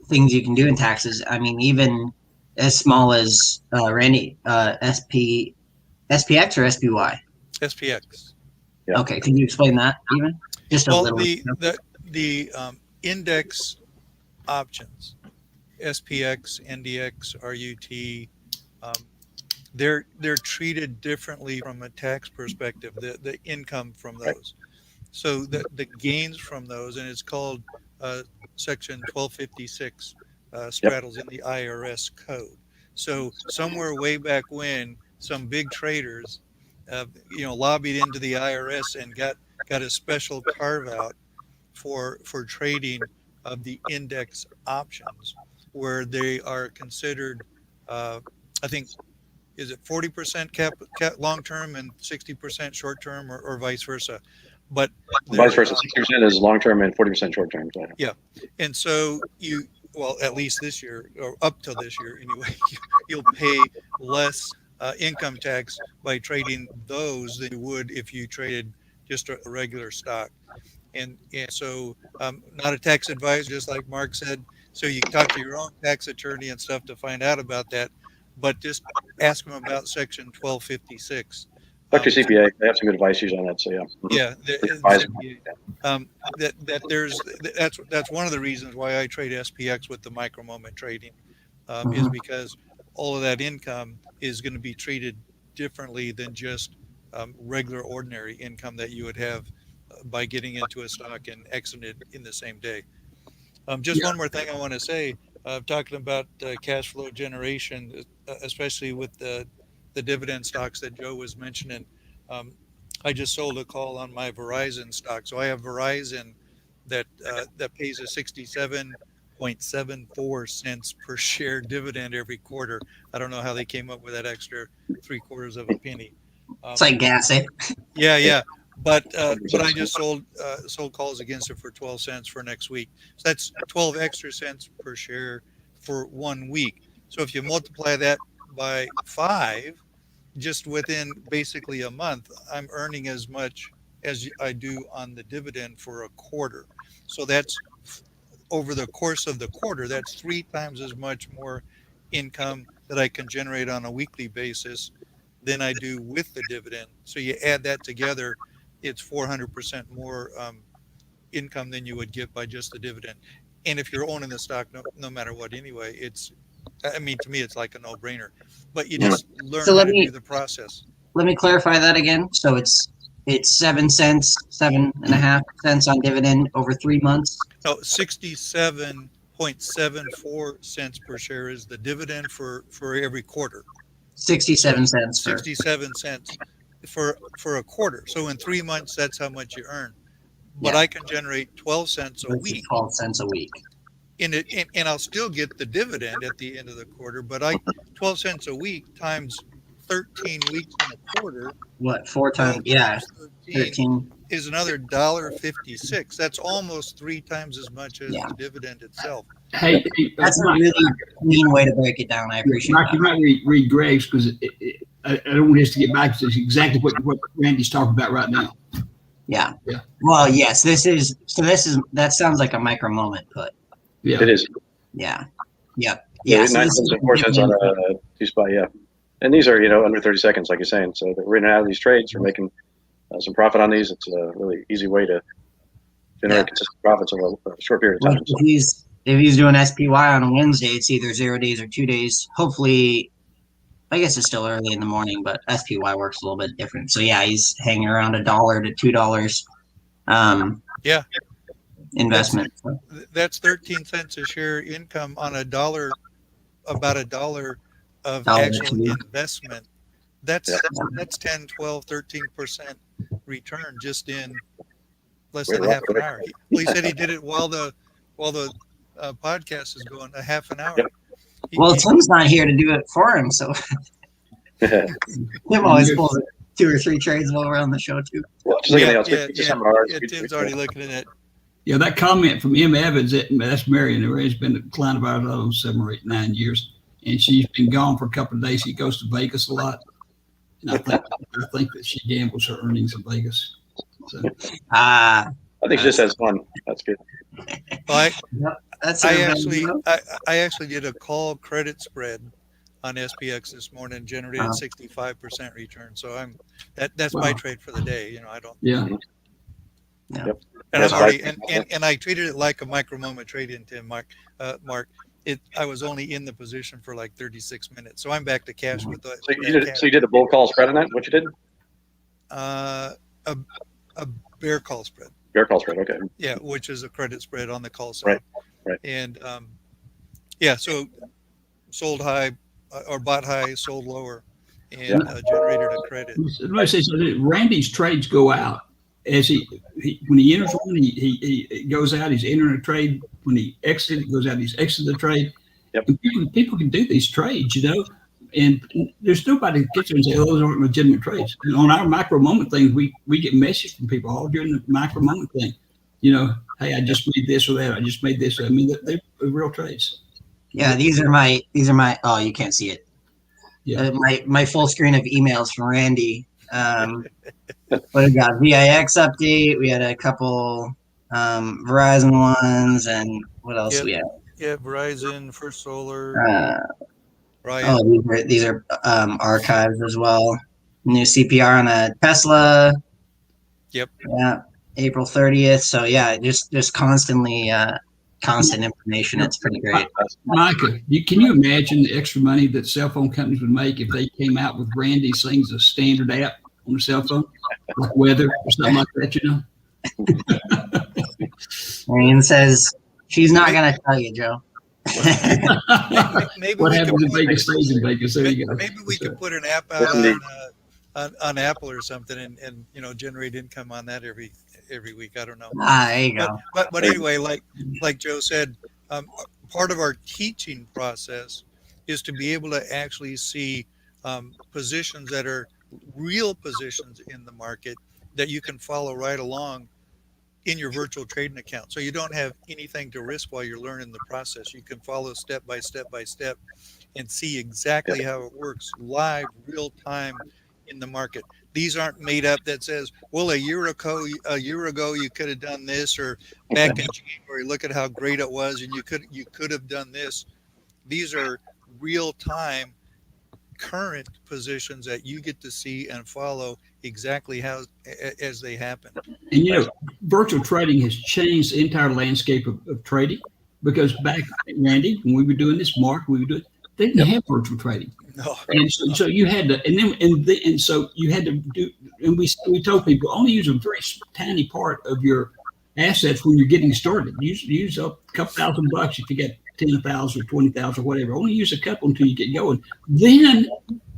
Speaker 1: things you can do in taxes. I mean, even as small as Randy, SPX or SPY?
Speaker 4: SPX.
Speaker 3: Yeah.
Speaker 1: Okay, can you explain that even? Just a little bit.
Speaker 4: The index options, SPX, NDX, RUT, they're treated differently from a tax perspective. The income from those, so the gains from those, and it's called Section 1256 straddles in the IRS code. So somewhere way back when, some big traders lobbied into the IRS and got a special carve out for trading of the index options, where they are considered, I think, is it 40% cap long term and 60% short term, or vice versa? But
Speaker 3: vice versa, 60% is long term and 40% short term. So.
Speaker 4: Yeah, and so at least this year, or up till this year anyway, you'll pay less income tax by trading those than you would if you traded just a regular stock. And so not a tax advisor, just like Mark said. So you can talk to your own tax attorney and stuff to find out about that, but just ask them about Section 1256.
Speaker 3: Talk to
Speaker 4: Um,
Speaker 3: your CPA. They have some good advice usually on that. So yeah.
Speaker 4: yeah,
Speaker 3: Advise them.
Speaker 4: that's one of the reasons why I trade SPX with the micro moment trading, is
Speaker 1: Mhm.
Speaker 4: because all of that income is going to be treated differently than just regular ordinary income that you would have by getting into a stock and exiting it in the same day. Just
Speaker 2: Yeah.
Speaker 4: one more thing I want to say, talking about cash flow generation, especially with the dividend stocks that Joe was mentioning. Um, I just sold a call on my Verizon stock. So I have Verizon that pays a 67.74 cents per share dividend every quarter. I don't know how they came up with that extra 3/4 of a penny.
Speaker 1: It's
Speaker 4: Um,
Speaker 1: like gas, eh?
Speaker 4: yeah. But I just sold calls against it for 12 cents for next week. So that's 12 extra cents per share for 1 week. So if you multiply that by 5, just within basically a month, I'm earning as much as I do on the dividend for a quarter. So that's over the course of the quarter, that's 3 times as much more income that I can generate on a weekly basis than I do with the dividend. So you add that together, it's 400% more income than you would get by just the dividend. And if you're owning the stock, no matter what, anyway, I mean, to me, it's like a no-brainer. But you just learn
Speaker 1: So
Speaker 4: how
Speaker 1: let
Speaker 4: to do
Speaker 1: me
Speaker 4: the process.
Speaker 1: clarify that again. So it's 7 cents, 7.5 cents on dividend over 3 months.
Speaker 4: No, 67.74 cents per share is the dividend for every quarter. So
Speaker 1: 67 cents for
Speaker 4: 67 cents for a quarter. So in 3 months, that's how much you earn. But
Speaker 1: yeah,
Speaker 4: I can generate 12 cents a
Speaker 1: it's
Speaker 4: week
Speaker 1: 12 cents a week.
Speaker 4: and I'll still get the dividend at the end of the quarter. But 12 cents a week times 13 weeks in a quarter,
Speaker 1: What, four
Speaker 4: 12
Speaker 1: times? Yeah,
Speaker 4: times 13
Speaker 1: 13.
Speaker 4: is another $1.56. That's almost 3 times as much as
Speaker 1: Yeah,
Speaker 4: the dividend itself.
Speaker 2: Hey,
Speaker 1: that's a
Speaker 2: Mike,
Speaker 1: really mean way to break it down. I appreciate
Speaker 2: Mike,
Speaker 1: that.
Speaker 2: you might read Greg's because I don't want us to get back to this, exactly what Randy's talking about right now.
Speaker 1: Yeah.
Speaker 2: Yeah.
Speaker 1: Well, yes, that sounds like a micro moment put.
Speaker 2: Yeah.
Speaker 3: It is.
Speaker 1: Yeah. Yep.
Speaker 3: Yeah,
Speaker 1: Yeah. So
Speaker 3: 9
Speaker 1: this
Speaker 3: cents
Speaker 1: is
Speaker 3: and 4 cents on
Speaker 1: dividend.
Speaker 3: a 2 spot. Yeah. And these are, under 30 seconds, like you're saying. So we're in and out of these trades. We're making some profit on these. It's a really easy way to generate
Speaker 1: Yeah.
Speaker 3: consistent profits over a short period of
Speaker 1: Like
Speaker 3: time. So
Speaker 1: if he's doing SPY on a Wednesday, it's either 0 days or 2 days. Hopefully, I guess it's still early in the morning, but SPY works a little bit different. So yeah, he's hanging around $1 to $2
Speaker 4: Yeah,
Speaker 1: investment.
Speaker 4: that's 13 cents a share income on about $1 of
Speaker 1: Dollar to
Speaker 4: actual
Speaker 1: two.
Speaker 4: investment.
Speaker 3: yeah,
Speaker 4: That's 10, 12, 13% return just in less
Speaker 3: we're
Speaker 4: than
Speaker 3: up
Speaker 4: half an
Speaker 3: quick.
Speaker 4: hour. He said he did it while the podcast is going, a half an hour.
Speaker 3: Yep.
Speaker 1: Well, Tim's not here to do it for him, so Tim always pulls 2 or 3 trades while we're on the show too.
Speaker 3: Well, just looking at it's seminars.
Speaker 4: Tim's already looking at it.
Speaker 2: Yeah, that comment from M. Evans, that's Marion, who has been a client of ours, I don't know, 7 or 8, 9 years. And she's been gone for a couple of days. She goes to Vegas a lot. And I think that she gambles her earnings in Vegas. So
Speaker 3: I think she just has fun. That's good.
Speaker 4: Well,
Speaker 1: That's
Speaker 4: I actually did a call credit spread on SPX this morning, generated 65% return. So that's my trade for the day. I don't.
Speaker 2: yeah.
Speaker 3: Yep.
Speaker 4: And I've already and I treated it like a micro moment trade in, Tim. Mark, I was only in the position for like 36 minutes, so I'm back to cash with the.
Speaker 3: So you did a bull call spread on that? What you did?
Speaker 4: A bear call spread.
Speaker 3: Bear call spread. Okay.
Speaker 4: Yeah, which is a credit spread on the call side.
Speaker 3: Right.
Speaker 4: And so sold high or bought high, sold lower, and generated a credit.
Speaker 2: Let me say something. Randy's trades go out as he when he enters one, he goes out. He's entering a trade. When he exits, he goes out. He's exiting the trade.
Speaker 3: Yep.
Speaker 2: And people can do these trades, and there's nobody that gets there and say, "Oh, those aren't legitimate trades." And on our micro moment things, we get messages from people all during the micro moment thing. Hey, I just made this or that. I just made this. I mean, they're real trades.
Speaker 1: Yeah, these are my. Oh, you can't see it.
Speaker 2: Yeah.
Speaker 1: My full screen of emails from Randy. What we got? VIX update. We had a couple Verizon ones, and what else
Speaker 4: Yep.
Speaker 1: we have?
Speaker 4: Yeah, Verizon, First Solar,
Speaker 1: Uh,
Speaker 4: Riot.
Speaker 1: oh, these are archives as well. New CPR on a Tesla.
Speaker 4: Yep.
Speaker 1: Yeah, April 30th. So yeah, just constantly constant information. It's pretty great.
Speaker 2: Micah, can you imagine the extra money that cell phone companies would make if they came out with Randy's things as a standard app on a cell phone, like weather or something like that? You know.
Speaker 1: Marion says she's not gonna tell you, Joe.
Speaker 4: Maybe
Speaker 2: What
Speaker 4: we could
Speaker 2: happens in
Speaker 4: put,
Speaker 2: Vegas stays in Vegas. There you go.
Speaker 4: maybe we could put an app out
Speaker 3: Listen,
Speaker 4: on Apple or something, and generate income on that every week. I don't know.
Speaker 1: There you go.
Speaker 4: But anyway, like Joe said, part of our teaching process is to be able to actually see positions that are real positions in the market that you can follow right along in your virtual trading account. So you don't have anything to risk while you're learning the process. You can follow step by step and see exactly how it works live, real time in the market. These aren't made up that says, well, a year ago you could have done this, or back in January, look at how great it was, and you could have done this. These are real time current positions that you get to see and follow exactly how as they happen.
Speaker 2: And you know, virtual trading has changed the entire landscape of trading, because back, Randy, when we were doing this, Mark, they didn't have virtual trading.
Speaker 4: No.
Speaker 2: And so you had to, and so you had to do, and we told people only use a very tiny part of your assets when you're getting started. Use a couple $1,000 if you get 10,000 or 20,000 or whatever. Only use a couple until you get going. Then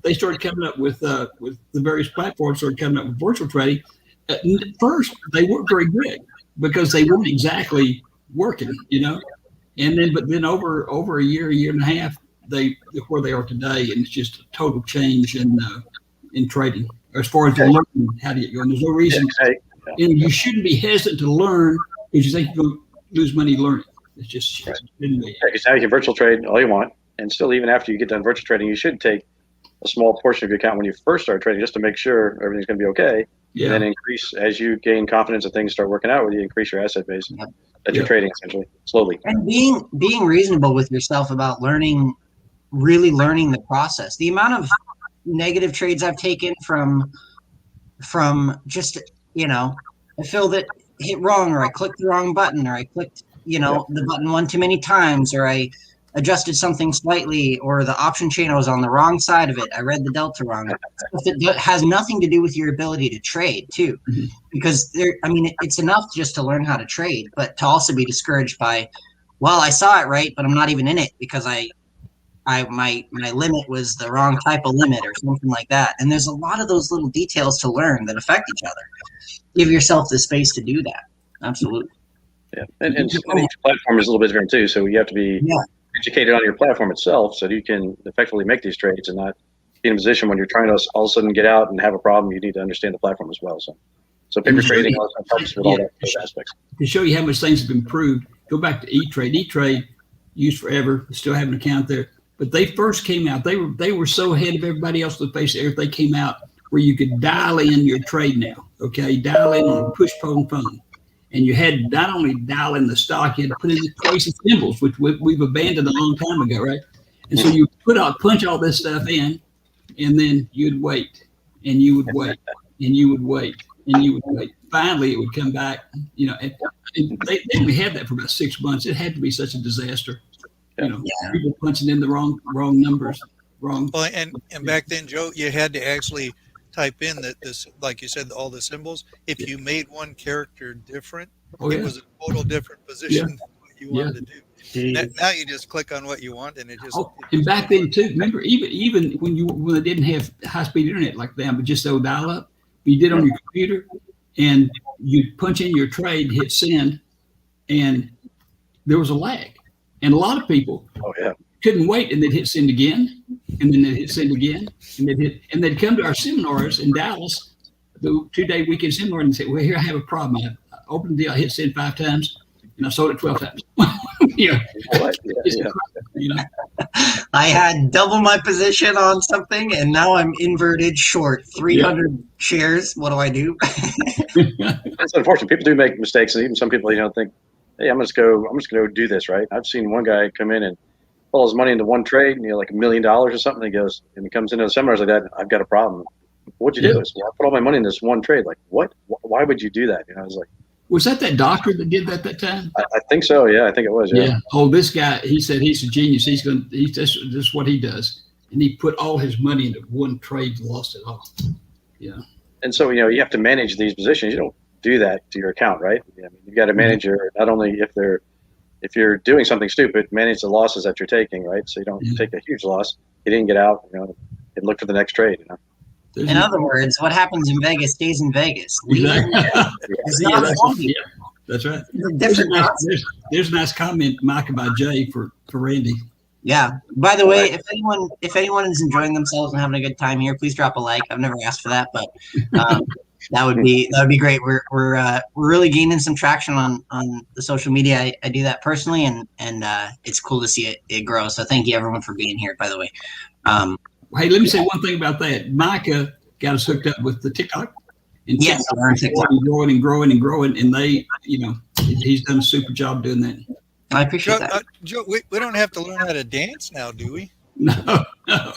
Speaker 2: they started coming up with the various platforms, started coming up with virtual trading. First, they weren't very good because they weren't exactly working, you know. And then, but then over a year and a half, they're where they are today, and it's just a total change in trading as far as learning how to get going. There's no reason, and you shouldn't be hesitant to learn because you think you're going to lose money learning. It's just
Speaker 3: because now you can virtual trade all you want, and still, even after you get done virtual trading, you should take a small portion of your account when you first start trading just to make sure everything's going to be okay. Yeah. And then increase as you gain confidence and things start working out with you. Increase your asset base that you're trading essentially slowly.
Speaker 1: And being reasonable with yourself about really learning the process. The amount of negative trades I've taken from just, I feel that hit wrong, or I clicked the wrong button, or I clicked, the button one too many times, or I adjusted something slightly, or the option chain was on the wrong side of it. I read the delta wrong. It has nothing to do with your ability to trade too, because it's enough just to learn how to trade, but to also be discouraged by, well, I saw it right, but I'm not even in it because my limit was the wrong type of limit or something like that. And there's a lot of those little details to learn that affect each other. Give yourself the space to do that. Absolutely.
Speaker 3: Yeah. And each platform is a little bit different too. So you have to be educated on your platform itself so that you can effectively make these trades and not be in a position when you're trying to all of a sudden get out and have a problem. You need to understand the platform as well. So paper trading helps with all that aspects.
Speaker 2: To show you how much things have improved, go back to E-Trade. E-Trade used forever, still have an account there. But they first came out, they were so ahead of everybody else on the face of the earth. They came out where you could dial in your trade now, okay? Dial in on a push-phone phone. And you had to not only dial in the stock, you had to put in the crazy symbols, which we've abandoned a long time ago, right? And so you punch all this stuff in, and then you'd wait, and you would wait, and you would wait, and you would wait. Finally, it would come back, and they only had that for about 6 months. It had to be such a disaster. People punching in the wrong numbers, wrong.
Speaker 4: Well, and back then, Joe, you had to actually type in this, like you said, all the symbols. If you made one character different, it was a total different position than what you wanted to do. Now you just click on what you want, and it just.
Speaker 2: And back then too, remember, even when they didn't have high-speed internet like that, but just old dial-up, you did on your computer, and you punch in your trade, hit send, and there was a lag. And a lot of people couldn't wait, and they'd hit send again, and then they'd hit send again, and they'd come to our seminars in Dallas, the 2-day weekend seminar, and say, "Well, here I have a problem. I opened the deal, I hit send 5 times, and I sold it 12 times."
Speaker 1: I had double my position on something, and now I'm inverted short 300 shares. What do I do?
Speaker 3: It's unfortunate. People do make mistakes, and even some people, think, hey, I'm just gonna go do this, right? I've seen one guy come in and pull his money into one trade, and like $1 million or something. He goes and he comes into the seminars like that. I've got a problem. What'd you do? Well, I put all my money in this one trade. Like, what? Why would you do that? I was like,
Speaker 2: Was that doctor that did that time?
Speaker 3: I think so. Yeah, I think it was. Yeah.
Speaker 2: Oh, this guy, he said he's a genius. This is what he does. And he put all his money into one trade and lost it all. Yeah.
Speaker 3: And so, you have to manage these positions. You don't do that to your account, right? You've got to manage your, not only if you're doing something stupid, manage the losses that you're taking, right? So you don't take a huge loss. You didn't get out, and look for the next trade,
Speaker 1: In other words, what happens in Vegas stays in Vegas. It's not funny.
Speaker 2: That's right.
Speaker 1: There's
Speaker 2: a nice comment, Micah, by Jay for Randy.
Speaker 1: Yeah. By the way, if anyone is enjoying themselves and having a good time here, please drop a like. I've never asked for that, but that would be great. We're really gaining some traction on the social media. I do that personally, and it's cool to see it grow. So thank you everyone for being here. By the way.
Speaker 2: Hey, let me say one thing about that. Micah got us hooked up with the TikTok. And
Speaker 1: yes,
Speaker 2: TikTok growing, and they, he's done a super job doing that.
Speaker 1: I appreciate that.
Speaker 4: Joe, we don't have to learn how to dance now, do we?
Speaker 2: No.
Speaker 1: Oh no.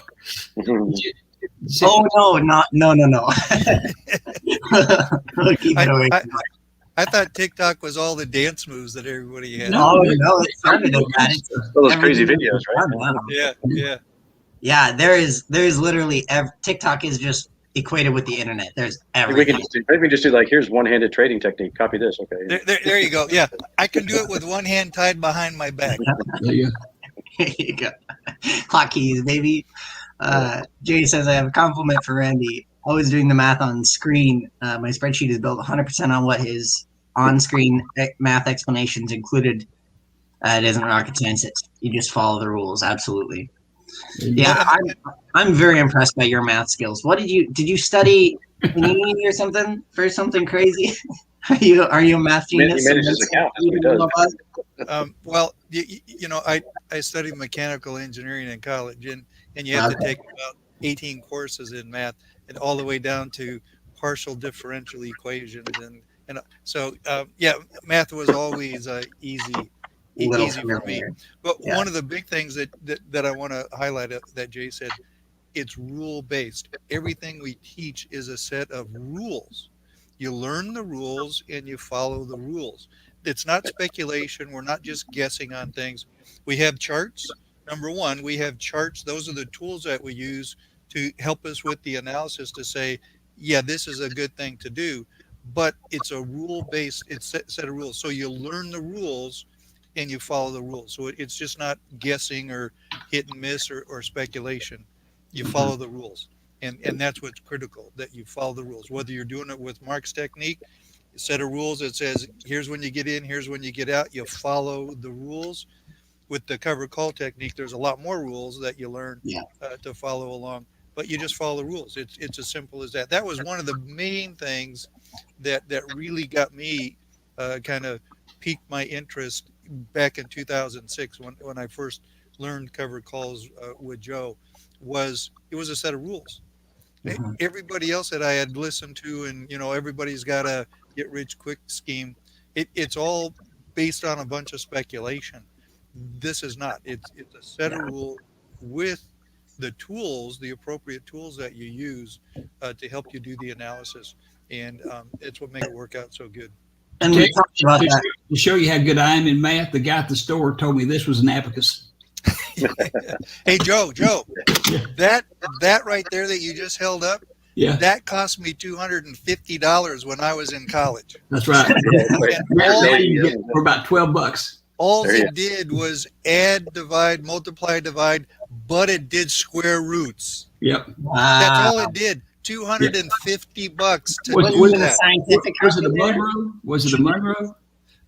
Speaker 1: Keep it away.
Speaker 4: I thought TikTok was all the dance moves that everybody had.
Speaker 1: No, it started like that.
Speaker 3: Those crazy videos, right?
Speaker 4: Yeah.
Speaker 1: Yeah, there is literally TikTok is just equated with the internet. There's everything.
Speaker 3: Maybe we just do like, here's one-handed trading technique. Copy this, okay?
Speaker 4: There you go. Yeah, I can do it with one hand tied behind my back.
Speaker 2: There you
Speaker 1: go. Hotkeys, baby. Jay says, I have a compliment for Randy. Always doing the math on screen. My spreadsheet is built 100% on what his on-screen math explanations included. It isn't rocket science. You just follow the rules. Absolutely. Yeah, I'm very impressed by your math skills. What did you study in uni or something for something crazy? Are you a math genius?
Speaker 3: He manages accounts.
Speaker 4: Well, I studied mechanical engineering in college, and you have to take about 18 courses in math, and all the way down to partial differential equations, and so math was always easy for me. But one of the big things that I want to highlight that Jay said, it's rule based. Everything we teach is a set of rules. You learn the rules and you follow the rules. It's not speculation. We're not just guessing on things. We have charts. Number one, we have charts. Those are the tools that we use to help us with the analysis to say, yeah, this is a good thing to do. But it's a rule-based, it's a set of rules. So you learn the rules and you follow the rules. So it's just not guessing or hit and miss or speculation. You follow the rules. And that's what's critical, that you follow the rules. Whether you're doing it with Mark's technique, a set of rules that says, here's when you get in, here's when you get out, you follow the rules. With the cover call technique, there's a lot more rules that you learn to follow along, but you just follow the rules. It's as simple as that. That was one of the main things that really got me kind of piqued my interest back in 2006 when I first learned cover calls with Joe. It was a set of rules. Mm-hmm. Everybody else that I had listened to, and everybody's got a get rich quick scheme. It's all based on a bunch of speculation. This is not. It's a set of rules with the tools, the appropriate tools that you use to help you do the analysis, and it's what makes it work out so good.
Speaker 1: And we talked about that.
Speaker 2: To show you how good I am in math, the guy at the store told me this was an abacus.
Speaker 4: Hey, Joe, that right there that you just held up, that cost me $250 when I was in college.
Speaker 2: That's right. For about $12.
Speaker 4: All it did was add, divide, multiply, divide, but it did square roots.
Speaker 2: Yep.
Speaker 4: That's all it did. $250 to
Speaker 1: was
Speaker 4: do that.
Speaker 2: Was it a Monroe? Was it a Monroe?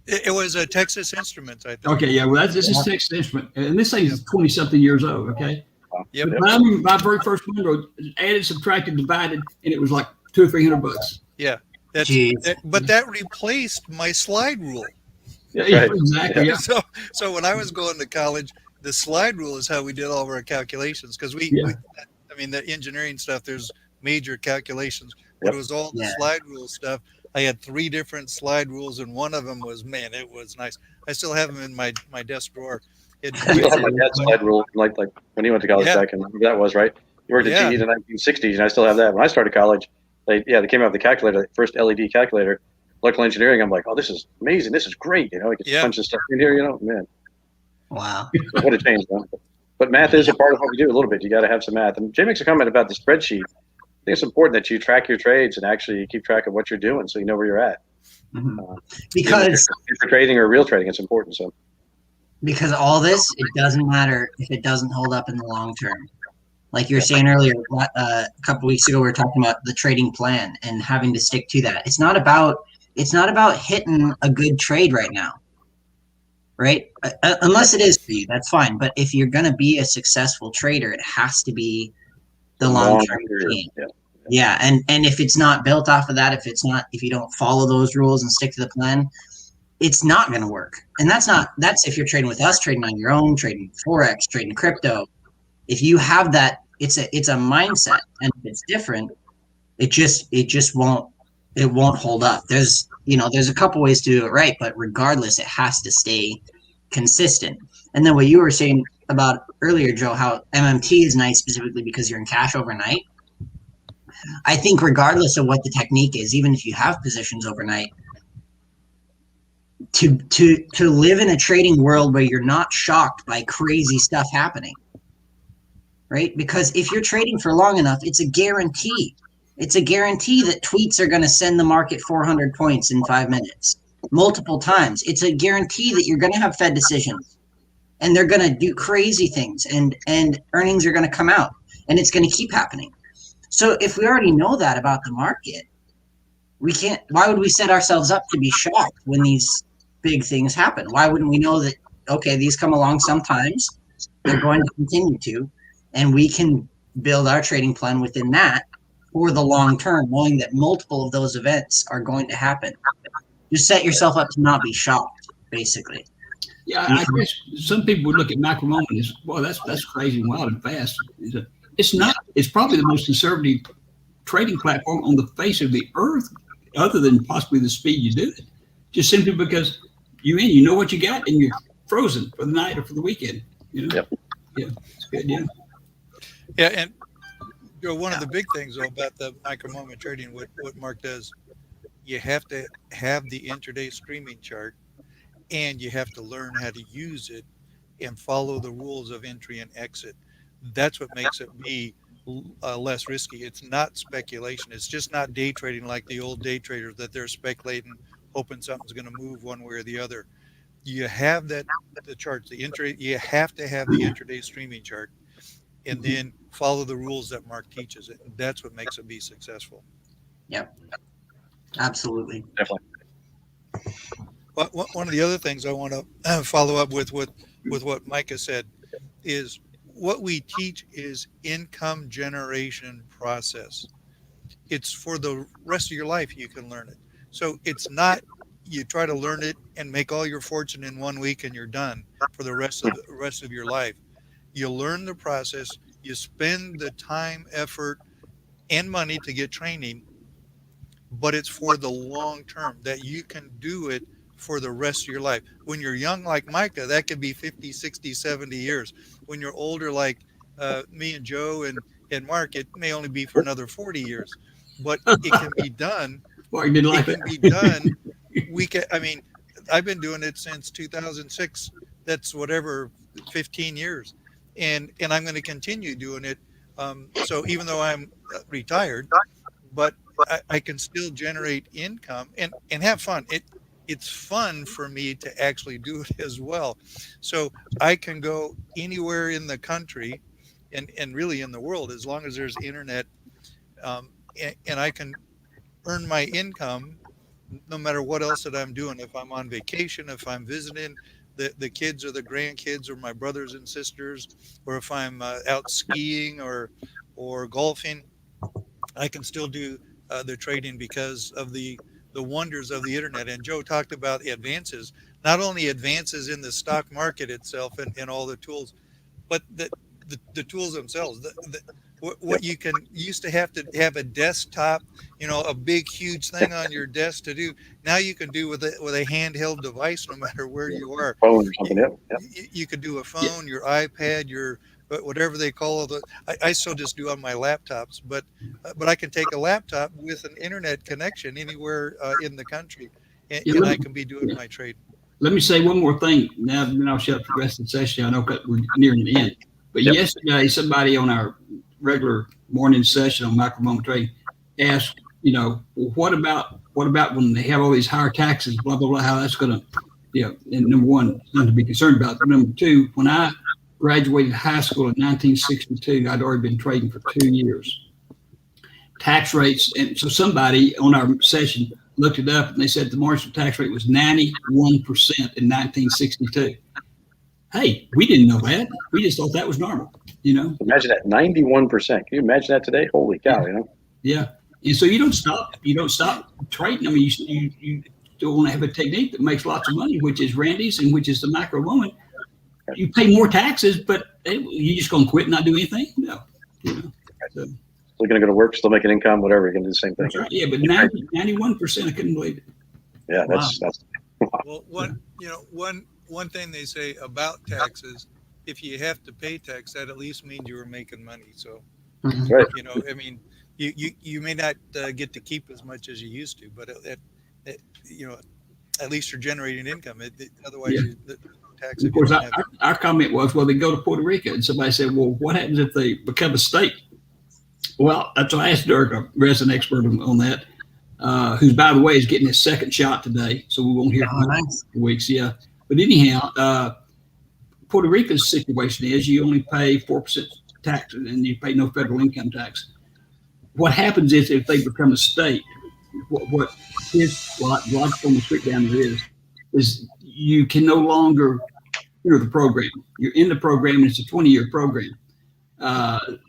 Speaker 4: It was a Texas Instruments, I think.
Speaker 2: Okay, yeah. Well, this is Texas Instrument, and this thing is 20-something years old. Okay.
Speaker 4: Yep.
Speaker 2: My very first Monroe added, subtracted, divided, and it was like $200 or $300.
Speaker 4: Yeah. But that replaced my slide rule.
Speaker 2: Yeah, exactly. Yeah.
Speaker 4: So when I was going to college, the slide rule is how we did all of our calculations because
Speaker 2: Yeah.
Speaker 4: I mean, the engineering stuff, there's major calculations, but
Speaker 3: Yep.
Speaker 4: it was all the
Speaker 1: Yeah.
Speaker 4: slide rule stuff. I had 3 different slide rules, and one of them was, man, it was nice. I still have them in my desk drawer. Hidden
Speaker 3: I still
Speaker 4: away.
Speaker 3: have my dad's slide rule, like when he went to college
Speaker 4: Yeah.
Speaker 3: back in whenever that was, right? He worked at
Speaker 4: Yeah.
Speaker 3: GE in the 1960s, and I still have that. When I started college, they came out with the calculator, the first LED calculator, electrical engineering. I'm like, oh, this is amazing. This is great. You know, I get to
Speaker 4: Yeah.
Speaker 3: punch this stuff in here. You know, man,
Speaker 1: Wow.
Speaker 3: what a change, man. But math is a part of what we do a little bit. You got to have some math. And Jay makes a comment about the spreadsheet. I think it's important that you track your trades and actually keep track of what you're doing, so you know where you're at.
Speaker 1: Mhm. Because
Speaker 3: if you're trading or real trading, it's important. So
Speaker 1: all this, it doesn't matter if it doesn't hold up in the long term. Like you were saying earlier, a couple weeks ago, we were talking about the trading plan and having to stick to that. It's not about hitting a good trade right now, right? Unless it is for you, that's fine. But if you're going to be a successful trader, it has to be the long term game.
Speaker 3: Yeah.
Speaker 1: Yeah, and if it's not built off of that, if you don't follow those rules and stick to the plan, it's not going to work. And that's if you're trading with us, trading on your own, trading forex, trading crypto. If you have that, it's a mindset, and if it's different, it just won't hold up. There's a couple ways to do it right, but regardless, it has to stay consistent. And then what you were saying about earlier, Joe, how MMT is nice specifically because you're in cash overnight. I think regardless of what the technique is, even if you have positions overnight, to live in a trading world where you're not shocked by crazy stuff happening, right? Because if you're trading for long enough, it's a guarantee. It's a guarantee that tweets are going to send the market 400 points in 5 minutes, multiple times. It's a guarantee that you're going to have Fed decisions, and they're going to do crazy things, and earnings are going to come out, and it's going to keep happening. So if we already know that about the market, we can't. Why would we set ourselves up to be shocked when these big things happen? Why wouldn't we know that, okay, these come along sometimes, they're going to continue to, and we can build our trading plan within that for the long term, knowing that multiple of those events are going to happen. Just set yourself up to not be shocked, basically.
Speaker 2: Yeah, I guess some people would look at macro moment as, well, that's crazy and wild and fast. It's not. It's probably the most conservative trading platform on the face of the earth, other than possibly the speed you do it. Just simply because you know what you got, and you're frozen for the night or for the weekend. You know?
Speaker 3: Yep.
Speaker 2: Yeah, it's good. Yeah.
Speaker 4: Yeah, and Joe, one of the big things though about the micro moment trading, what Mark does, you have to have the intraday streaming chart, and you have to learn how to use it and follow the rules of entry and exit. That's what makes it be less risky. It's not speculation. It's just not day trading like the old day traders that they're speculating, hoping something's going to move one way or the other. You have the charts, the intraday. You have to have the intraday streaming chart, and then follow the rules that Mark teaches it. And that's what makes it be successful.
Speaker 1: Yep, absolutely.
Speaker 3: Definitely.
Speaker 4: But one of the other things I want to follow up with what Micah said is what we teach is income generation process. It's for the rest of your life you can learn it. So it's not you try to learn it and make all your fortune in 1 week and you're done for the rest of your life. You learn the process, you spend the time, effort, and money to get training, but it's for the long term that you can do it for the rest of your life. When you're young like Micah, that could be 50, 60, 70 years. When you're older like me and Joe and Mark, it may only be for another 40 years. But it can be done.
Speaker 2: Well, you didn't like
Speaker 4: It can be done. I've been doing it since 2006. That's whatever, 15 years. And I'm going to continue doing it. So even though I'm retired, but I can still generate income and have fun. It's fun for me to actually do it as well. So I can go anywhere in the country and really in the world, as long as there's internet, and I can earn my income no matter what else that I'm doing. If I'm on vacation, if I'm visiting the kids or the grandkids or my brothers and sisters, or if I'm out skiing or golfing, I can still do the trading because of the wonders of the internet. And Joe talked about the advances. not only advances in the stock market itself and all the tools, but the tools themselves. What you used to have a desktop, a big huge thing on your desk to do. Now you can do with a handheld device, no matter where you are.
Speaker 3: Phone or something. Yep.
Speaker 4: You could do a phone, your iPad, your whatever they call it. I still just do on my laptops, but I can take a laptop with an internet connection anywhere in the country, and I can be doing my trade.
Speaker 2: Let me say one more thing. Now, then I'll shut up for the rest of the session. I know we're nearing the end. But yesterday, somebody on our regular morning session on micro moment trading asked, well, what about when they have all these higher taxes, blah, blah, blah, how that's going to, and number one, nothing to be concerned about. But number two, when I graduated high school in 1962, I'd already been trading for 2 years. Tax rates, and so somebody on our session looked it up, and they said the marginal tax rate was 91% in 1962. Hey, we didn't know that. We just thought that was normal,
Speaker 3: Imagine that, 91%. Can you imagine that today? Holy cow,
Speaker 2: Yeah. And so you don't stop trading. I mean, you still want to have a technique that makes lots of money, which is Randy's and which is the micro moment. You pay more taxes, but you just going to quit and not do anything? No. So,
Speaker 3: still going to go to work, still making income, whatever. You're going to do the same thing.
Speaker 2: That's right. Yeah, but 91%, I couldn't believe it.
Speaker 3: Yeah, that's
Speaker 4: Well, one thing they say about taxes, if you have to pay tax, that at least means you were making money. So,
Speaker 3: right.
Speaker 4: I mean, you may not get to keep as much as you used to, but at least you're generating income. Otherwise, the tax.
Speaker 2: Of course, our comment was, well, they go to Puerto Rico, and somebody said, well, what happens if they become a state? Well, that's what I asked Dirk, a resident expert on that, who's, by the way, is getting his second shot today, so we won't hear from him for weeks. Yeah, but anyhow, Puerto Rico's situation is you only pay 4% tax, and you pay no federal income tax. What happens is if they become a state, what his logic on the street down there is you can no longer enter the program. You're in the program, and it's a 20-year program.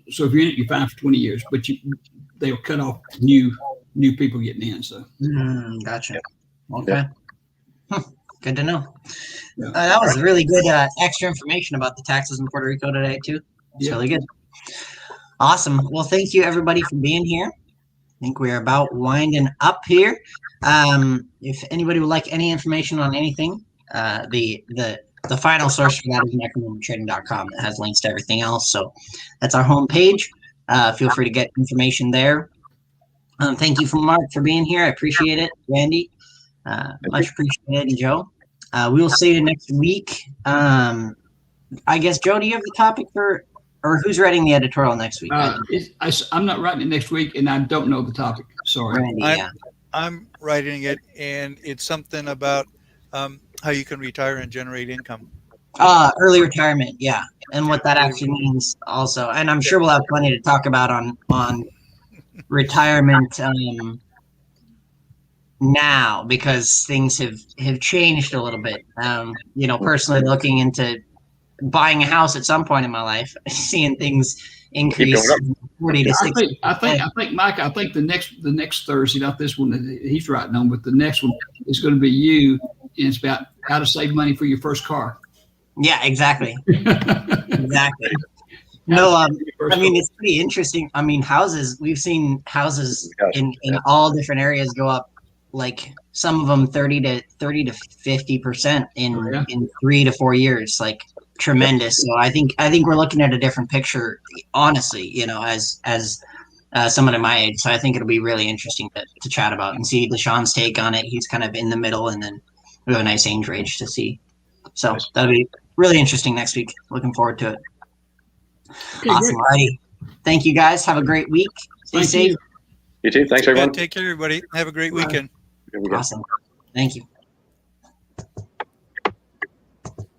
Speaker 2: So if you're in it, you're fine for 20 years, but they'll cut off new people getting in. So
Speaker 1: gotcha. Okay. Good to know. That was really good extra information about the taxes in Puerto Rico today too. It's really good. Awesome. Well, thank you everybody for being here. I think we're about winding up here. If anybody would like any information on anything, the final source for that is micromomenttrading.com. It has links to everything else. So that's our homepage. Feel free to get information there. Thank you Mark for being here. I appreciate it. Randy, much appreciated. And Joe, we will see you next week. I guess, Joe, do you have the topic or who's writing the editorial next week?
Speaker 2: I'm not writing it next week, and I don't know the topic. Sorry.
Speaker 1: Randy,
Speaker 4: I'm writing it, and it's something about how you can retire and generate income.
Speaker 1: Early retirement, yeah, and what that actually means also. And I'm sure we'll have plenty to talk about on retirement now, because things have changed a little bit. Personally looking into buying a house at some point in my life, seeing things increase 40 to 60.
Speaker 2: I think, Mike, the next Thursday, not this one that he's writing on, but the next one is going to be you, and it's about how to save money for your first car.
Speaker 1: Yeah, exactly. Exactly. No, I mean, it's pretty interesting. I mean, we've seen houses in all different areas go up, like some of them 30 to 50% in 3 to 4 years, like tremendous. So I think we're looking at a different picture, honestly, as someone at my age. So I think it'll be really interesting to chat about and see LaShawn's take on it. He's kind of in the middle, and then we have a nice age range to see. So that'll be really interesting next week. Looking forward to it. Okay, awesome. Alrighty. Thank you guys. Have a great week. Stay safe.
Speaker 3: You too. Thanks, everyone.
Speaker 4: Take care, everybody. Have a great weekend.
Speaker 1: Awesome. Thank you.